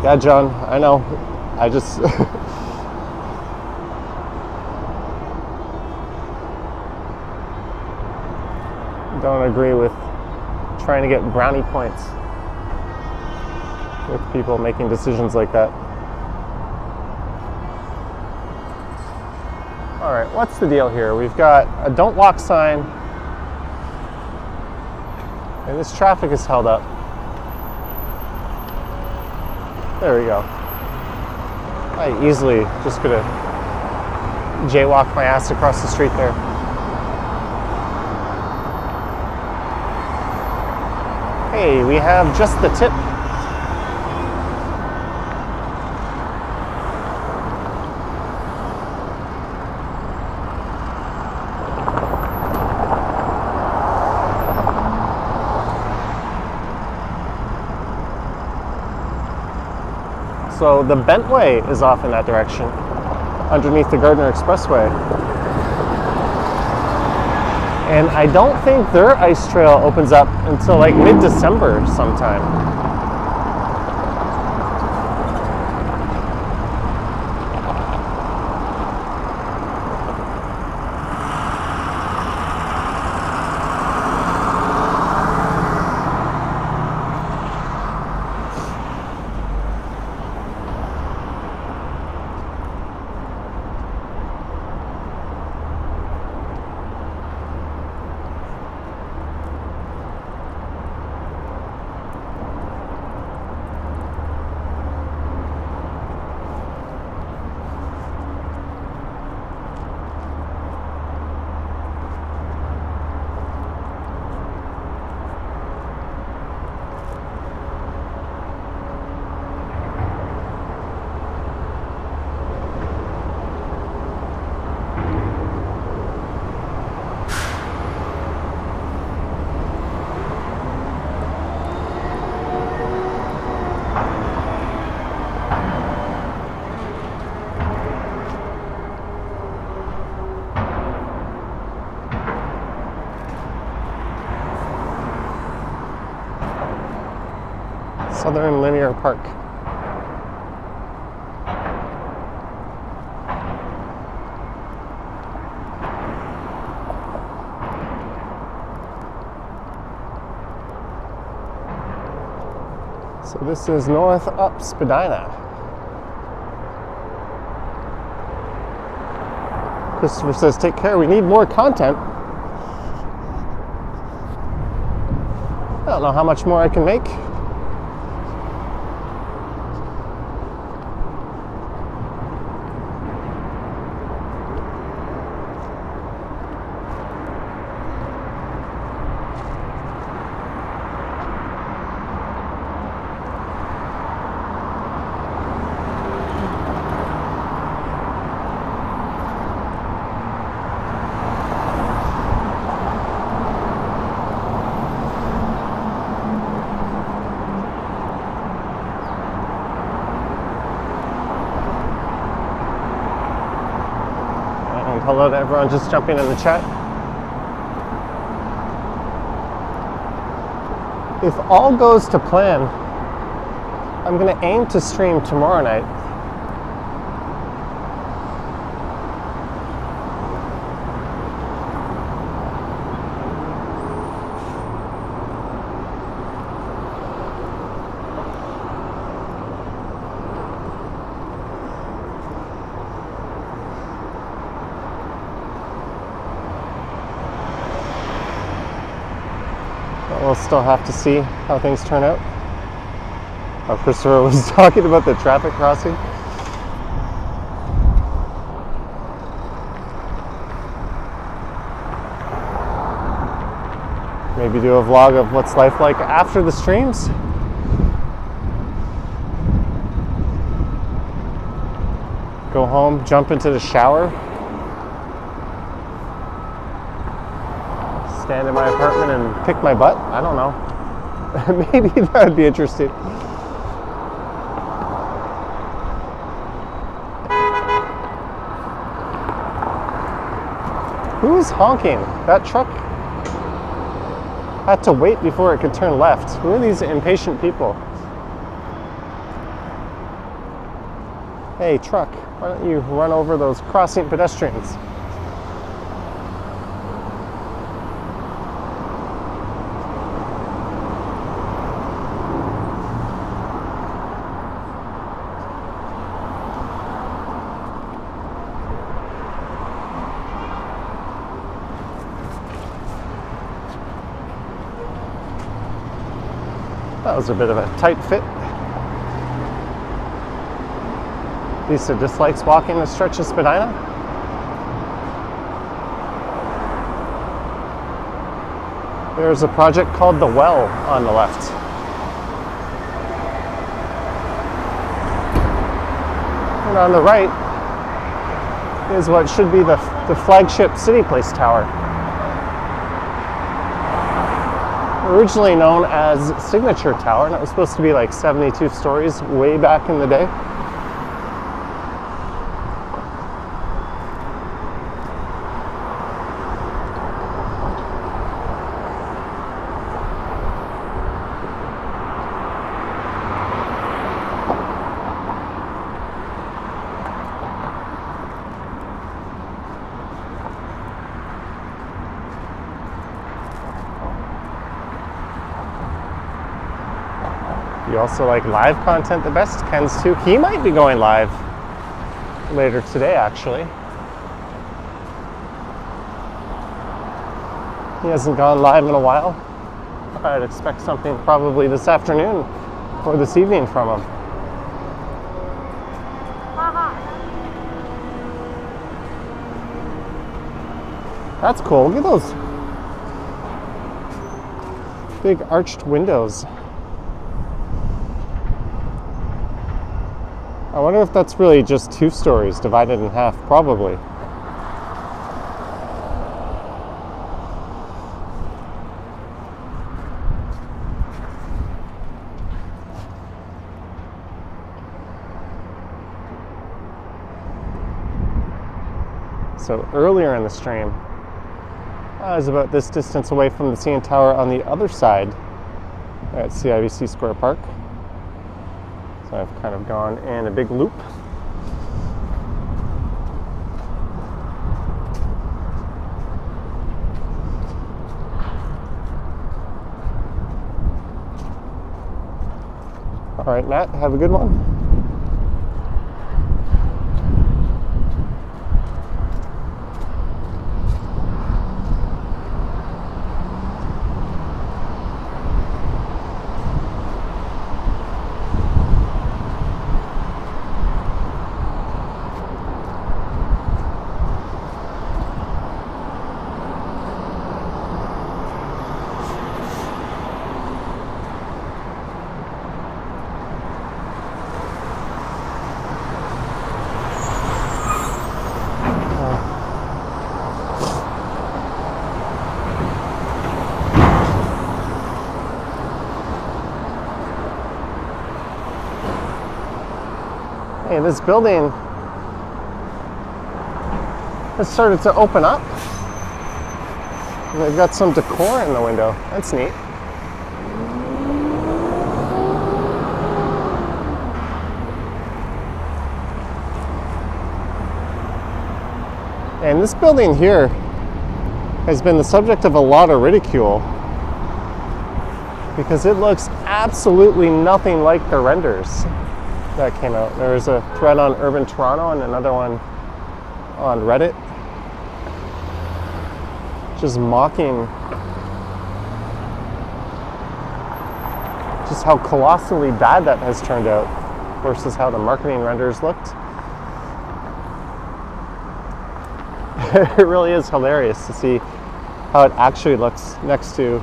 Yeah, John, I know. I just don't agree with trying to get brownie points with people making decisions like that. All right, what's the deal here? We've got a don't walk sign, and this traffic is held up. There we go. I easily just could have jaywalked my ass across the street there. Hey, we have just the tip. So the Bentway is off in that direction, underneath the Gardner Expressway. And I don't think their ice trail opens up until like mid-December sometime. Southern Linear Park. So this is north up Spadina. Christopher says, take care, we need more content. I don't know how much more I can make. Hello to everyone just jumping in the chat. If all goes to plan, I'm going to aim to stream tomorrow night. We'll still have to see how things turn out. Oh, Christopher was talking about the traffic crossing. Maybe do a vlog of what's life like after the streams. Go home, jump into the shower. Stand in my apartment and pick my butt. I don't know. Maybe that would be interesting. Who's honking? That truck had to wait before it could turn left. Who are these impatient people? Hey, truck, why don't you run over those crossing pedestrians? That was a bit of a tight fit. Lisa dislikes walking the stretch of Spadina. There's a project called The Well on the left. And on the right is what should be the flagship City Place Tower. Originally known as Signature Tower, and it was supposed to be like 72 stories way back in the day. You also like live content the best? Ken's too. He might be going live later today, actually. He hasn't gone live in a while. I'd expect something probably this afternoon or this evening from him. That's cool. Look at those big arched windows. I wonder if that's really just 2 stories divided in half, probably. So earlier in the stream, I was about this distance away from the CN Tower on the other side at CIBC Square Park. So I've kind of gone in a big loop. All right, Matt, have a good one. Hey, this building has started to open up. And they've got some decor in the window. That's neat. And this building here has been the subject of a lot of ridicule because it looks absolutely nothing like the renders that came out. There was a thread on Urban Toronto and another one on Reddit just mocking just how colossally bad that has turned out versus how the marketing renders looked. It really is hilarious to see how it actually looks next to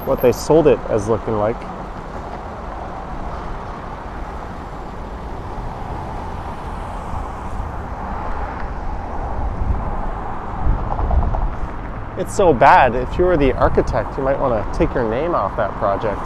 what they sold it as looking like. It's so bad, if you were the architect, you might want to take your name off that project.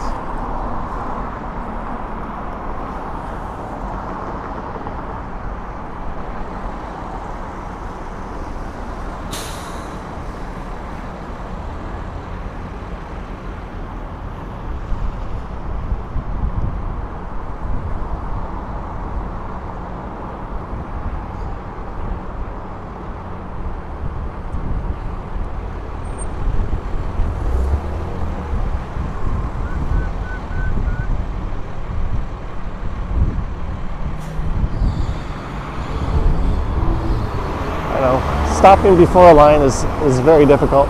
Stopping before a line is very difficult.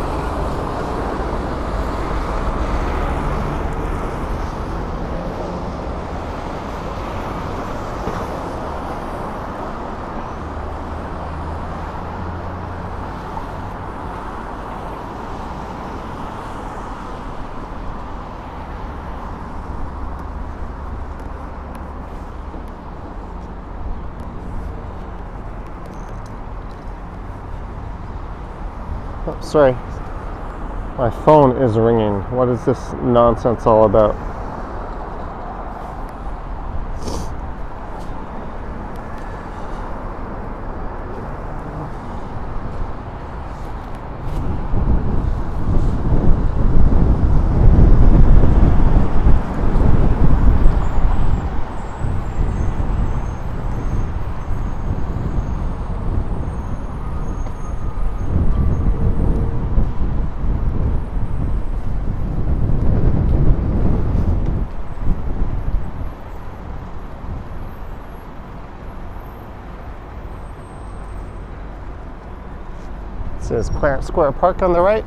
Oh, sorry, my phone is ringing. What is this nonsense all about? This is Clarence Square Park on the right.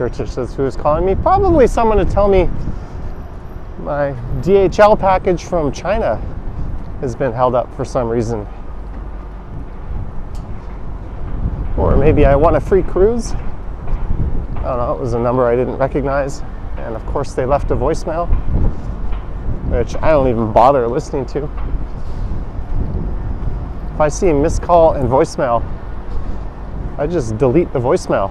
Richard says, who is calling me? Probably someone to tell me my DHL package from China has been held up for some reason. Or maybe I won a free cruise. I don't know, it was a number I didn't recognize. And of course they left a voicemail, which I don't even bother listening to. If I see missed call and voicemail, I just delete the voicemail.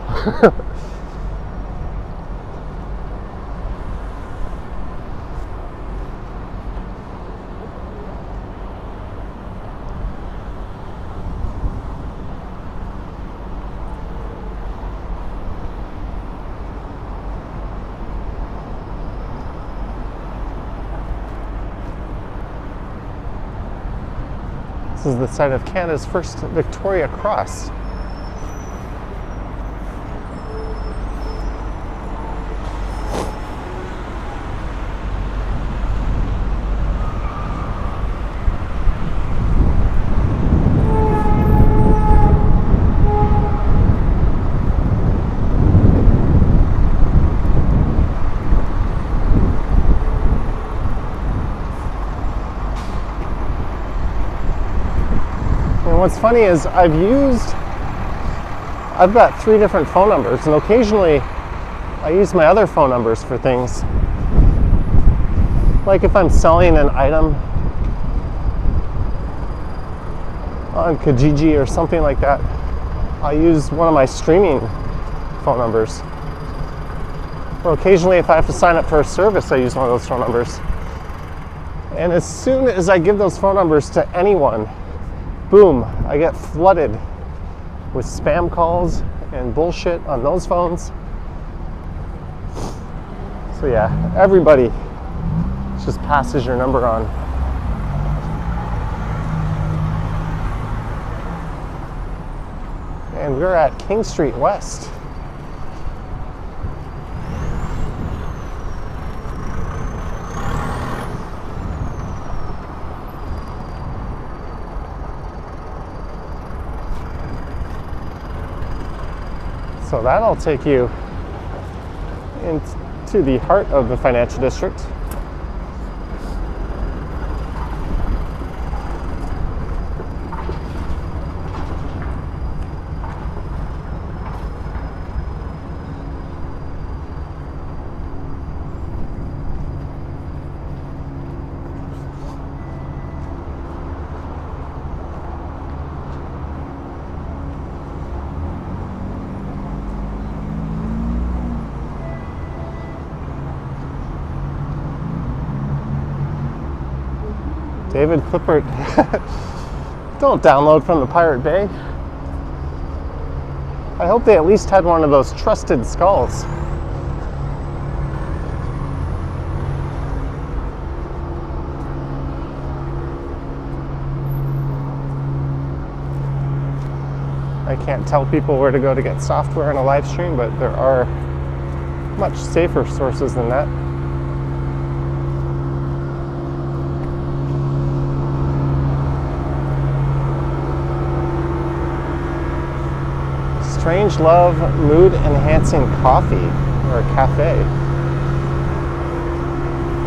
This is the site of Canada's first Victoria Cross. What's funny is I've got 3 different phone numbers, and occasionally I use my other phone numbers for things. Like if I'm selling an item on Kijiji or something like that, I use one of my streaming phone numbers. Or occasionally if I have to sign up for a service, I use one of those phone numbers. And as soon as I give those phone numbers to anyone, boom, I get flooded with spam calls and bullshit on those phones. So yeah, everybody just passes your number on. And we're at King Street West. So that'll take you into the heart of the financial district. David Clippert, don't download from the Pirate Bay. I hope they at least had one of those trusted skulls. I can't tell people where to go to get software on a live stream, but there are much safer sources than that. Strange Love Mood Enhancing Coffee, or a cafe.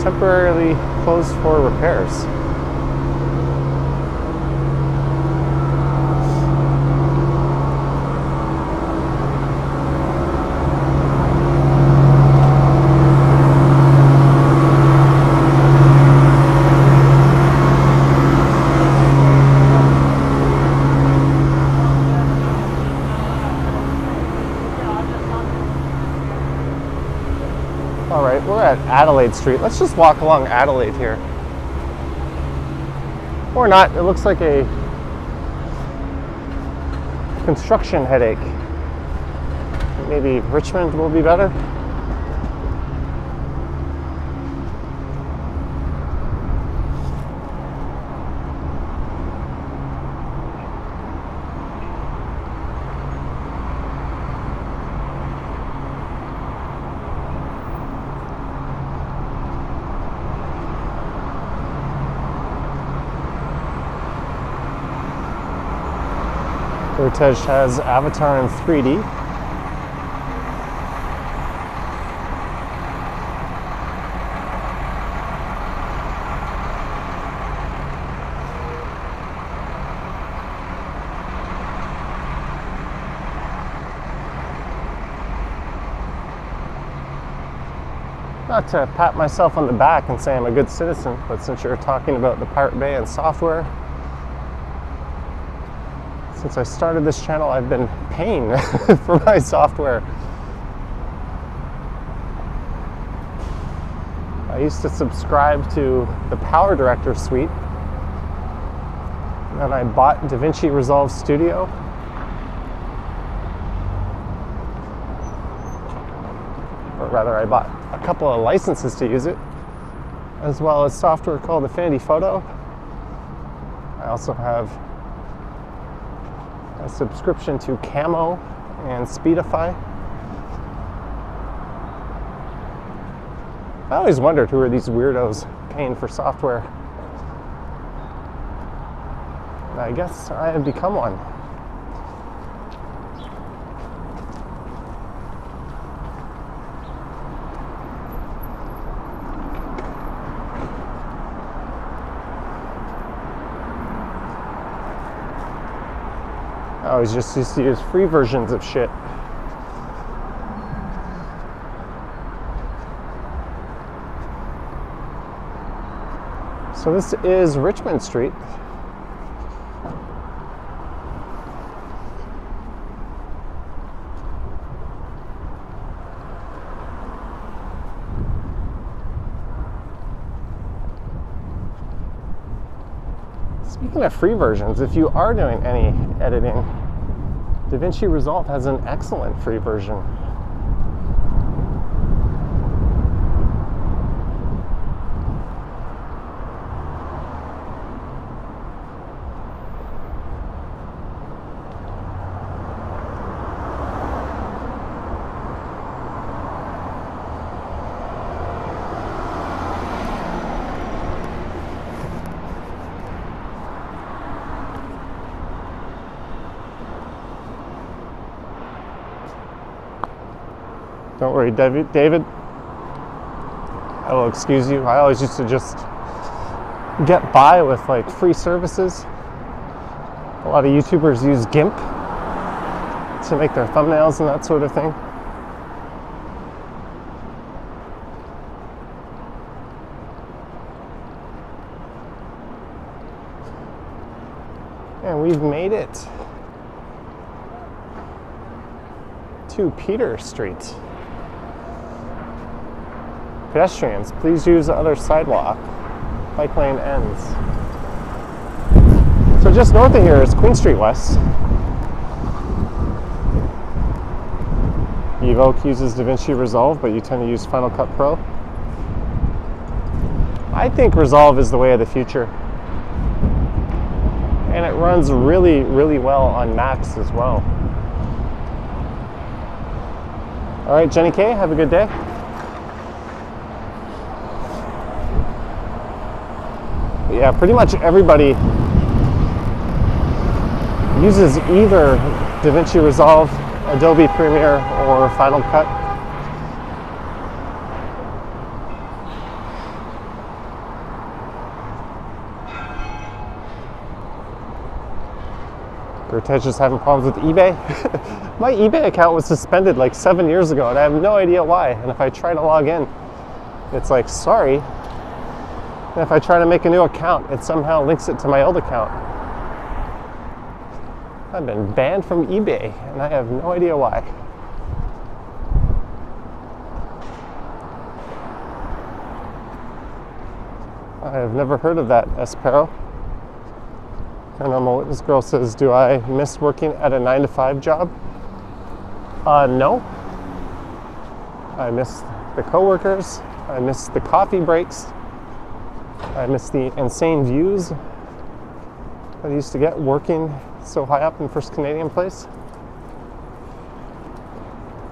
Temporarily closed for repairs. Alright, we're at Adelaide Street. Let's just walk along Adelaide here. Or not, it looks like a construction headache. Maybe Richmond will be better. Heritage has Avatar in 3D. Not to pat myself on the back and say I'm a good citizen, but since you're talking about the Pirate Bay and software, since I started this channel, I've been paying for my software. I used to subscribe to the Power Director suite, and then I bought DaVinci Resolve Studio. Or rather, I bought a couple of licenses to use it, as well as software called Affinity Photo. I also have a subscription to Camo and Speedify. I always wondered who are these weirdos paying for software. And I guess I have become one. I always just used to use free versions of shit. So this is Richmond Street. Speaking of free versions, if you are doing any editing, DaVinci Resolve has an excellent free version. Don't worry, David. I will excuse you. I always used to just get by with like free services. A lot of YouTubers use GIMP to make their thumbnails and that sort of thing. And we've made it to Peter Street. Pedestrians, please use the other sidewalk. Bike lane ends. So just north of here is Queen Street West. Evoke uses DaVinci Resolve, but you tend to use Final Cut Pro. I think Resolve is the way of the future. And it runs really, really well on Macs as well. All right, Jenny K, have a good day. Yeah, pretty much everybody uses either DaVinci Resolve, Adobe Premiere, or Final Cut. Gertej is having problems with eBay. My eBay account was suspended like 7 years ago, and I have no idea why. And if I try to log in, it's like, sorry. And if I try to make a new account, it somehow links it to my old account. I've been banned from eBay, and I have no idea why. I have never heard of that, Espero. Paranormal Witness Girl says, do I miss working at a 9-to-5 job? No. I miss the coworkers. I miss the coffee breaks. I miss the insane views that I used to get working so high up in First Canadian Place.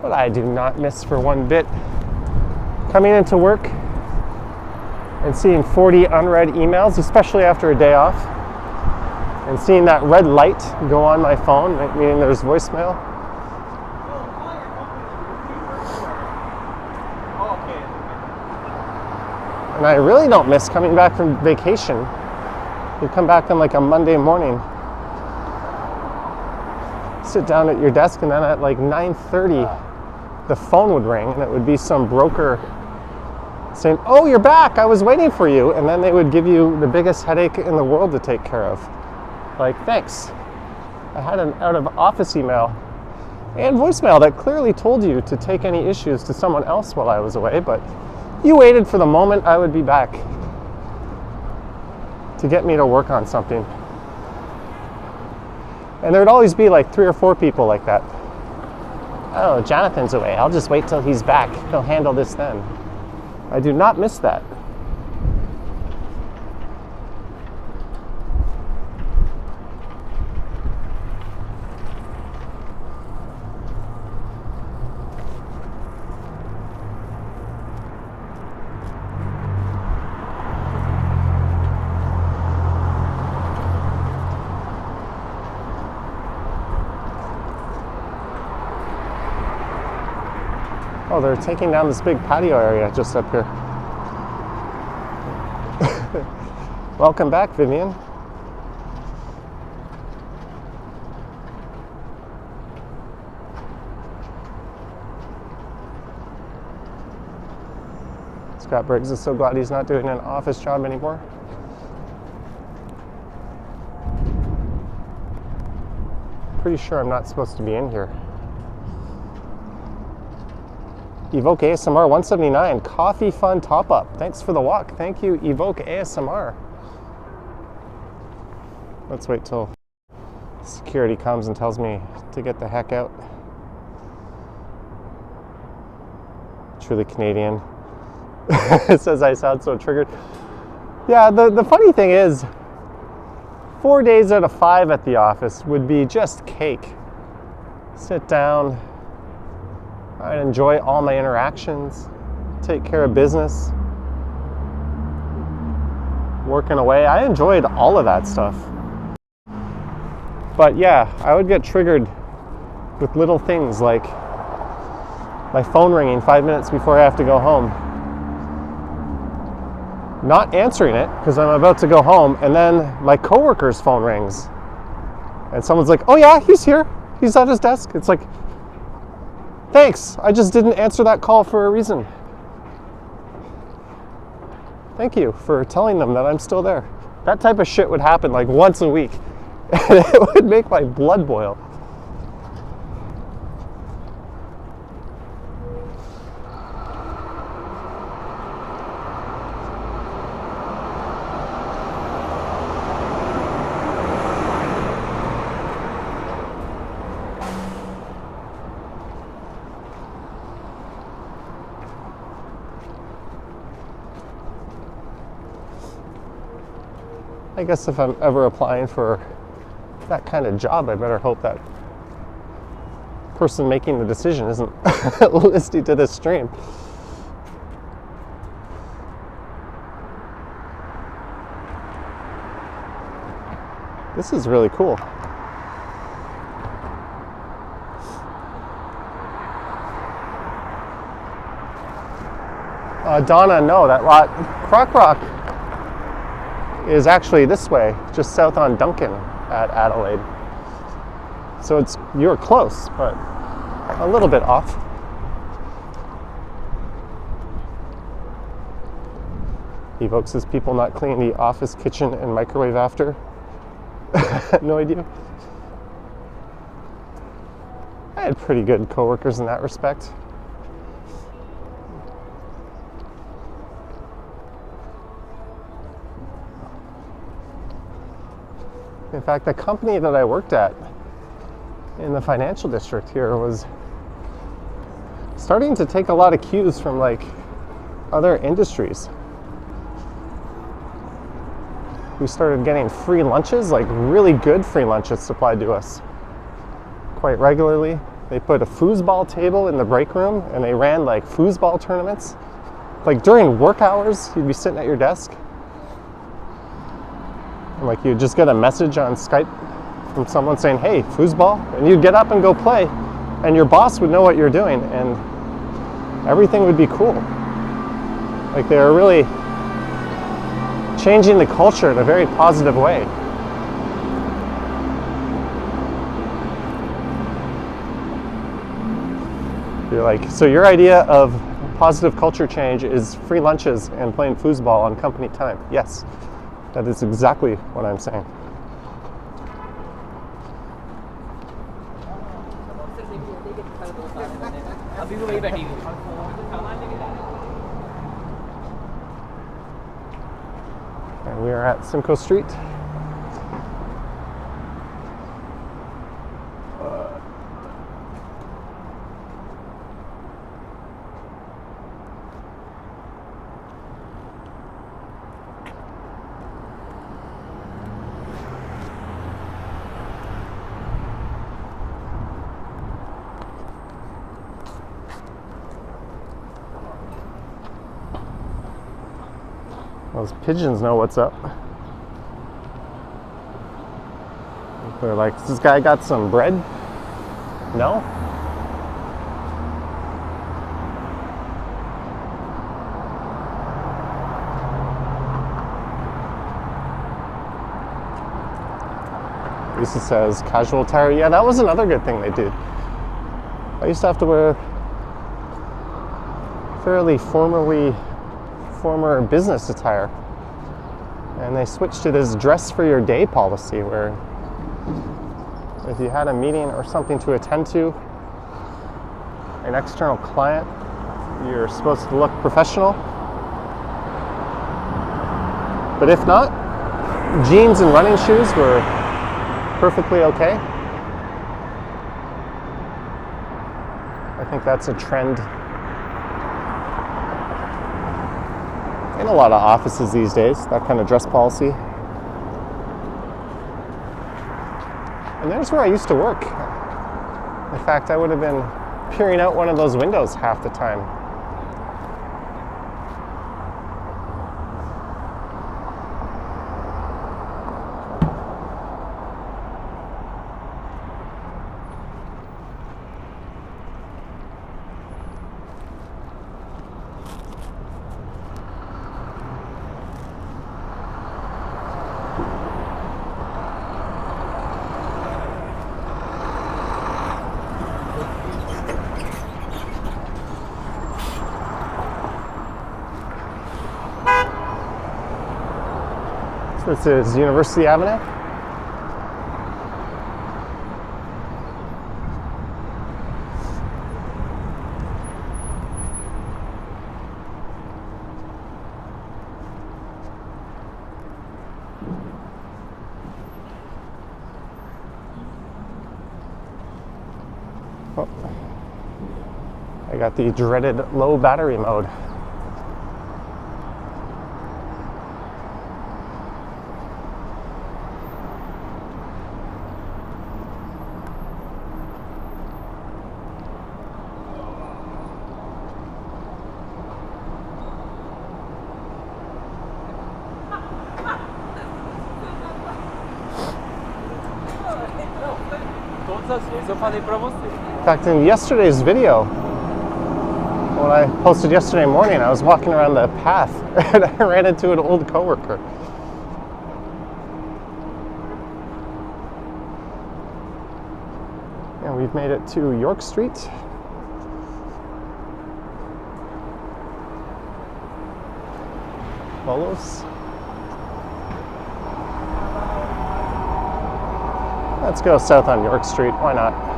But I do not miss for one bit coming into work and seeing 40 unread emails, especially after a day off, and seeing that red light go on my phone, meaning there's voicemail. And I really don't miss coming back from vacation. You come back on like a Monday morning, sit down at your desk, and then at like 9:30, the phone would ring, and it would be some broker saying, oh, you're back, I was waiting for you. And then they would give you the biggest headache in the world to take care of. Like, thanks. I had an out of office email and voicemail that clearly told you to take any issues to someone else while I was away, but you waited for the moment I would be back to get me to work on something. And there'd always be like 3 or 4 people like that. Oh, Jonathan's away. I'll just wait till he's back. He'll handle this then. I do not miss that. Oh, they're taking down this big patio area just up here. Welcome back, Vivian. Scott Briggs is so glad he's not doing an office job anymore. Pretty sure I'm not supposed to be in here. Evoke ASMR 179, coffee fun top up. Thanks for the walk. Thank you, Evoke ASMR. Let's wait till security comes and tells me to get the heck out. Truly Canadian. It says I sound so triggered. Yeah, the funny thing is, 4 days out of 5 at the office would be just cake. Sit down, I'd enjoy all my interactions, take care of business, working away. I enjoyed all of that stuff. But yeah, I would get triggered with little things like my phone ringing 5 minutes before I have to go home. Not answering it because I'm about to go home, and then my coworker's phone rings and someone's like, oh yeah, he's here, he's at his desk. It's like, thanks, I just didn't answer that call for a reason. Thank you for telling them that I'm still there. That type of shit would happen like once a week and it would make my blood boil. I guess if I'm ever applying for that kind of job, I better hope that person making the decision isn't listening to this stream. This is really cool. Donna, no, that lot, Croc Rock, is actually this way, just south on Duncan at Adelaide. So you're close, but a little bit off. Evoke says people not cleaning the office kitchen and microwave after. No idea. I had pretty good coworkers in that respect. In fact, the company that I worked at in the financial district here was starting to take a lot of cues from like other industries. We started getting free lunches, like really good free lunches supplied to us quite regularly. They put a foosball table in the break room and they ran like foosball tournaments. Like during work hours, you'd be sitting at your desk. Like you'd just get a message on Skype from someone saying, hey, foosball, and you'd get up and go play, and your boss would know what you're doing, and everything would be cool. Like they were really changing the culture in a very positive way. You're like, so your idea of positive culture change is free lunches and playing foosball on company time. Yes. That is exactly what I'm saying. And we are at Simcoe Street. Those pigeons know what's up. They're like, this guy got some bread? No? Lisa says casual attire. Yeah, that was another good thing they did. I used to have to wear fairly former business attire, and they switched it as dress for your day policy, where if you had a meeting or something to attend to, an external client, you're supposed to look professional. But if not, jeans and running shoes were perfectly okay. I think that's a trend in a lot of offices these days, that kind of dress policy. And there's where I used to work. In fact, I would have been peering out one of those windows half the time. This is University Avenue. Oh, I got the dreaded low battery mode. In fact, in yesterday's video, when I posted yesterday morning, I was walking around the path and I ran into an old coworker. And we've made it to York Street. Follows. Let's go south on York Street, why not?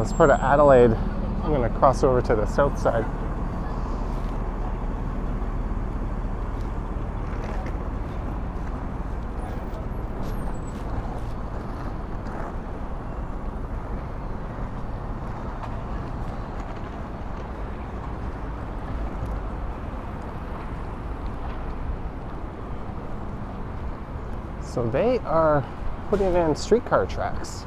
This part of Adelaide, I'm going to cross over to the south side. So they are putting in streetcar tracks.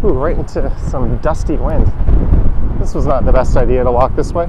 Ooh, right into some dusty wind. This was not the best idea to walk this way.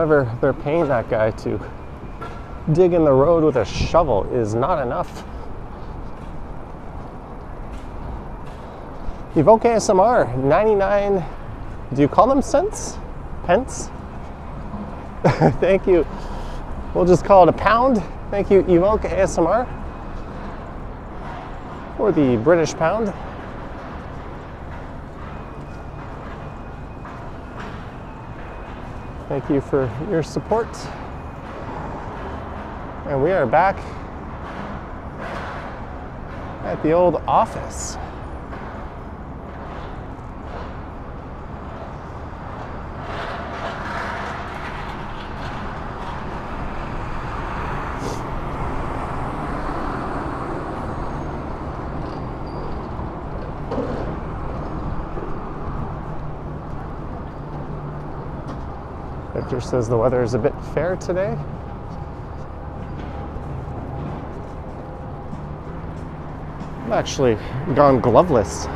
whatever they're paying that guy to dig in the road with a shovel is not enough. Evoke ASMR, 99, do you call them cents? Pence? Thank you. We'll just call it a pound. Thank you, Evoke ASMR, for the British pound. Thank you for your support. And we are back at the old office. Victor says the weather is a bit fair today. I've actually gone gloveless.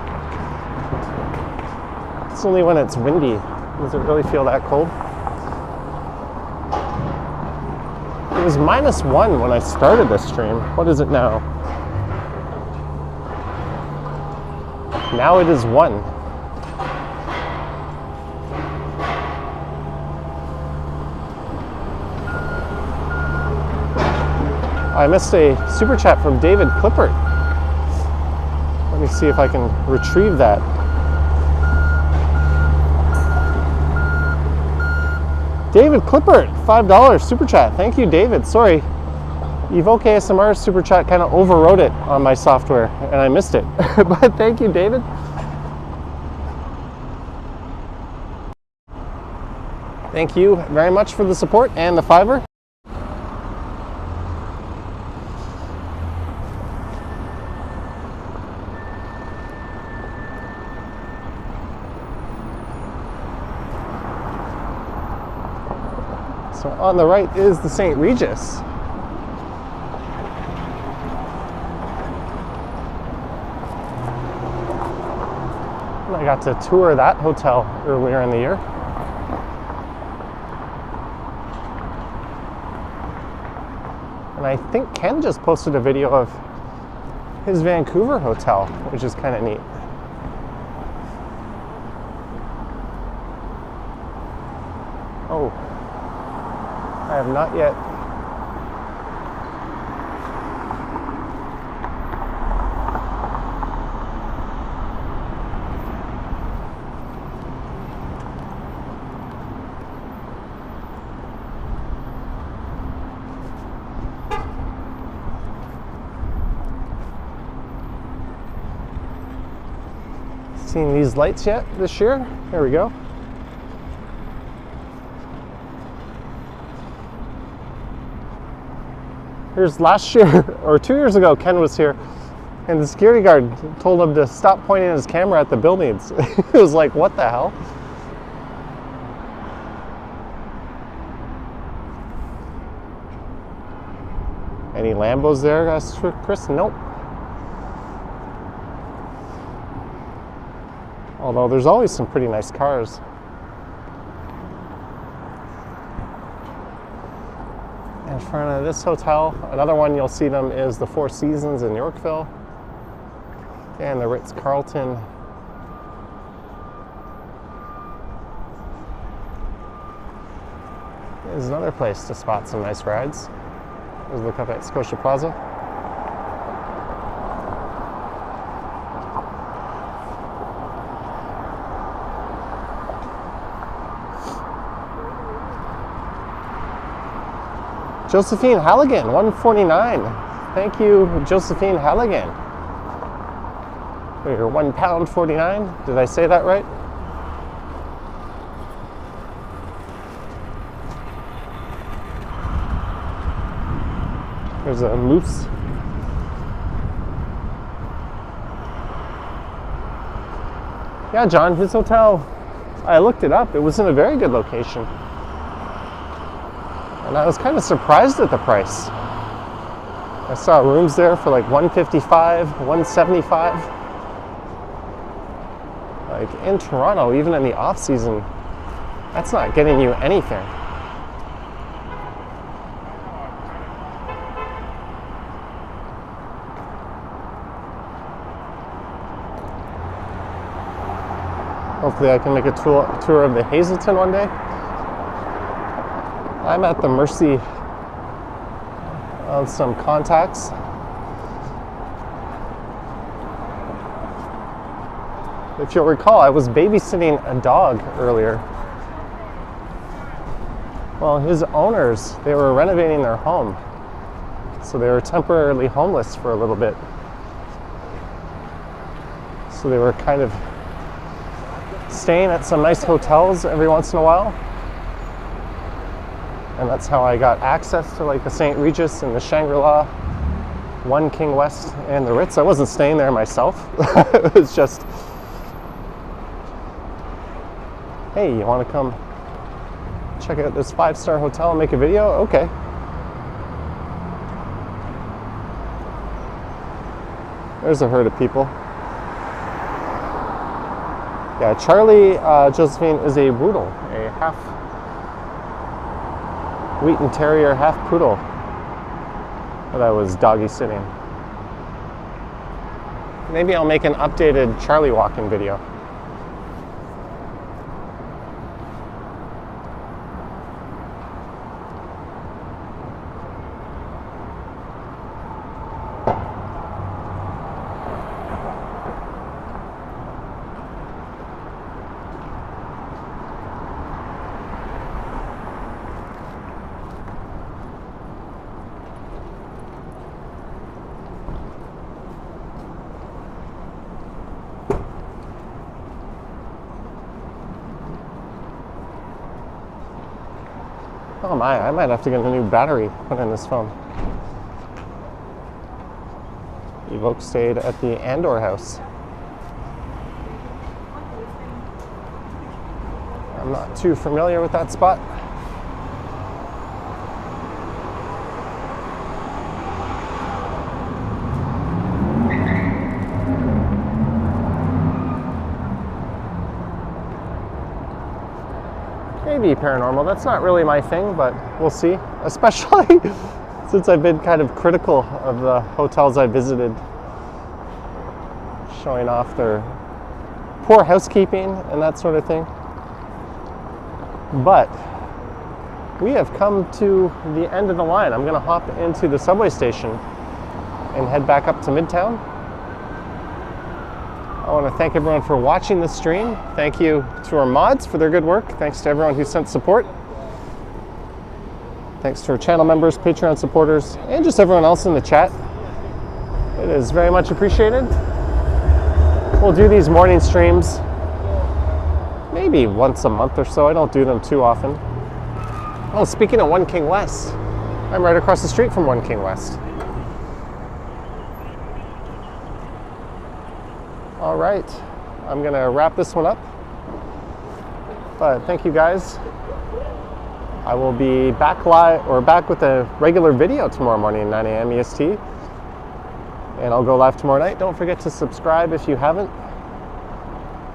It's only when it's windy. Does it really feel that cold? It was -1 when I started this stream. What is it now? Now it is 1. I missed a super chat from David Clippert. Let me see if I can retrieve that. David Clippert, $5 super chat. Thank you, David. Sorry, Evoke ASMR super chat kind of overrode it on my software and I missed it. But thank you, David. Thank you very much for the support and the $5. So on the right is the St. Regis. And I got to tour that hotel earlier in the year. And I think Ken just posted a video of his Vancouver hotel, which is kind of neat. Oh. I have not yet seen these lights yet this year. There we go. Here's last year, or 2 years ago, Ken was here, and the security guard told him to stop pointing his camera at the buildings. It was like, what the hell? Any Lambos there, asked Chris? Nope. Although there's always some pretty nice cars. In front of this hotel, another one you'll see them is the Four Seasons in Yorkville and the Ritz-Carlton. There's another place to spot some nice rides. Let's look up at Scotia Plaza. Josephine Halligan, $1.49. Thank you, Josephine Halligan. You're £1.49. Did I say that right? There's a moose. Yeah, John, his hotel, I looked it up. It was in a very good location. And I was kind of surprised at the price. I saw rooms there for like $155, $175. Like in Toronto, even in the off season, that's not getting you anything. Hopefully I can make a tour of the Hazleton one day. I'm at the mercy of some contacts. If you'll recall, I was babysitting a dog earlier. Well, his owners, they were renovating their home. So they were temporarily homeless for a little bit. So they were kind of staying at some nice hotels every once in a while. And that's how I got access to like the St. Regis and the Shangri-La, One King West, and the Ritz. I wasn't staying there myself. It was just, hey, you want to come check out this 5-star hotel and make a video? Okay. There's a herd of people. Yeah, Charlie Josephine is a Poodle, a half Wheaten Terrier, half Poodle that I was doggy sitting. Maybe I'll make an updated Charlie walking video. Oh my, I might have to get a new battery put in this phone. Evoke stayed at the Andor house. I'm not too familiar with that spot. Maybe paranormal. That's not really my thing, but we'll see. Especially since I've been kind of critical of the hotels I visited, showing off their poor housekeeping and that sort of thing. But we have come to the end of the line. I'm going to hop into the subway station and head back up to Midtown. I want to thank everyone for watching this stream. Thank you to our mods for their good work. Thanks to everyone who sent support. Thanks to our channel members, Patreon supporters, and just everyone else in the chat. It is very much appreciated. We'll do these morning streams maybe once a month or so. I don't do them too often. Oh, speaking of One King West, I'm right across the street from One King West. All right, I'm gonna wrap this one up. But thank you guys. I will be back with a regular video tomorrow morning at 9 a.m. EST. And I'll go live tomorrow night. Don't forget to subscribe if you haven't.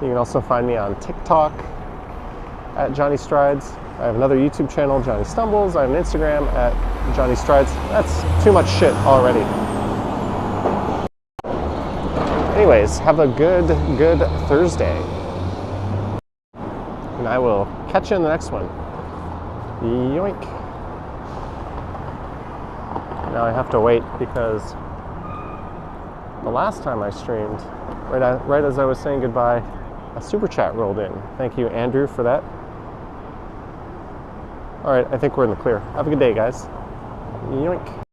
You can also find me on TikTok at Johnny Strides. I have another YouTube channel, Johnny Stumbles. I have an Instagram at Johnny Strides. That's too much shit already. Anyways, have a good Thursday. And I will catch you in the next one. Yoink. Now I have to wait because the last time I streamed, right as I was saying goodbye, a super chat rolled in. Thank you, Andrew, for that. All right, I think we're in the clear. Have a good day, guys. Yoink.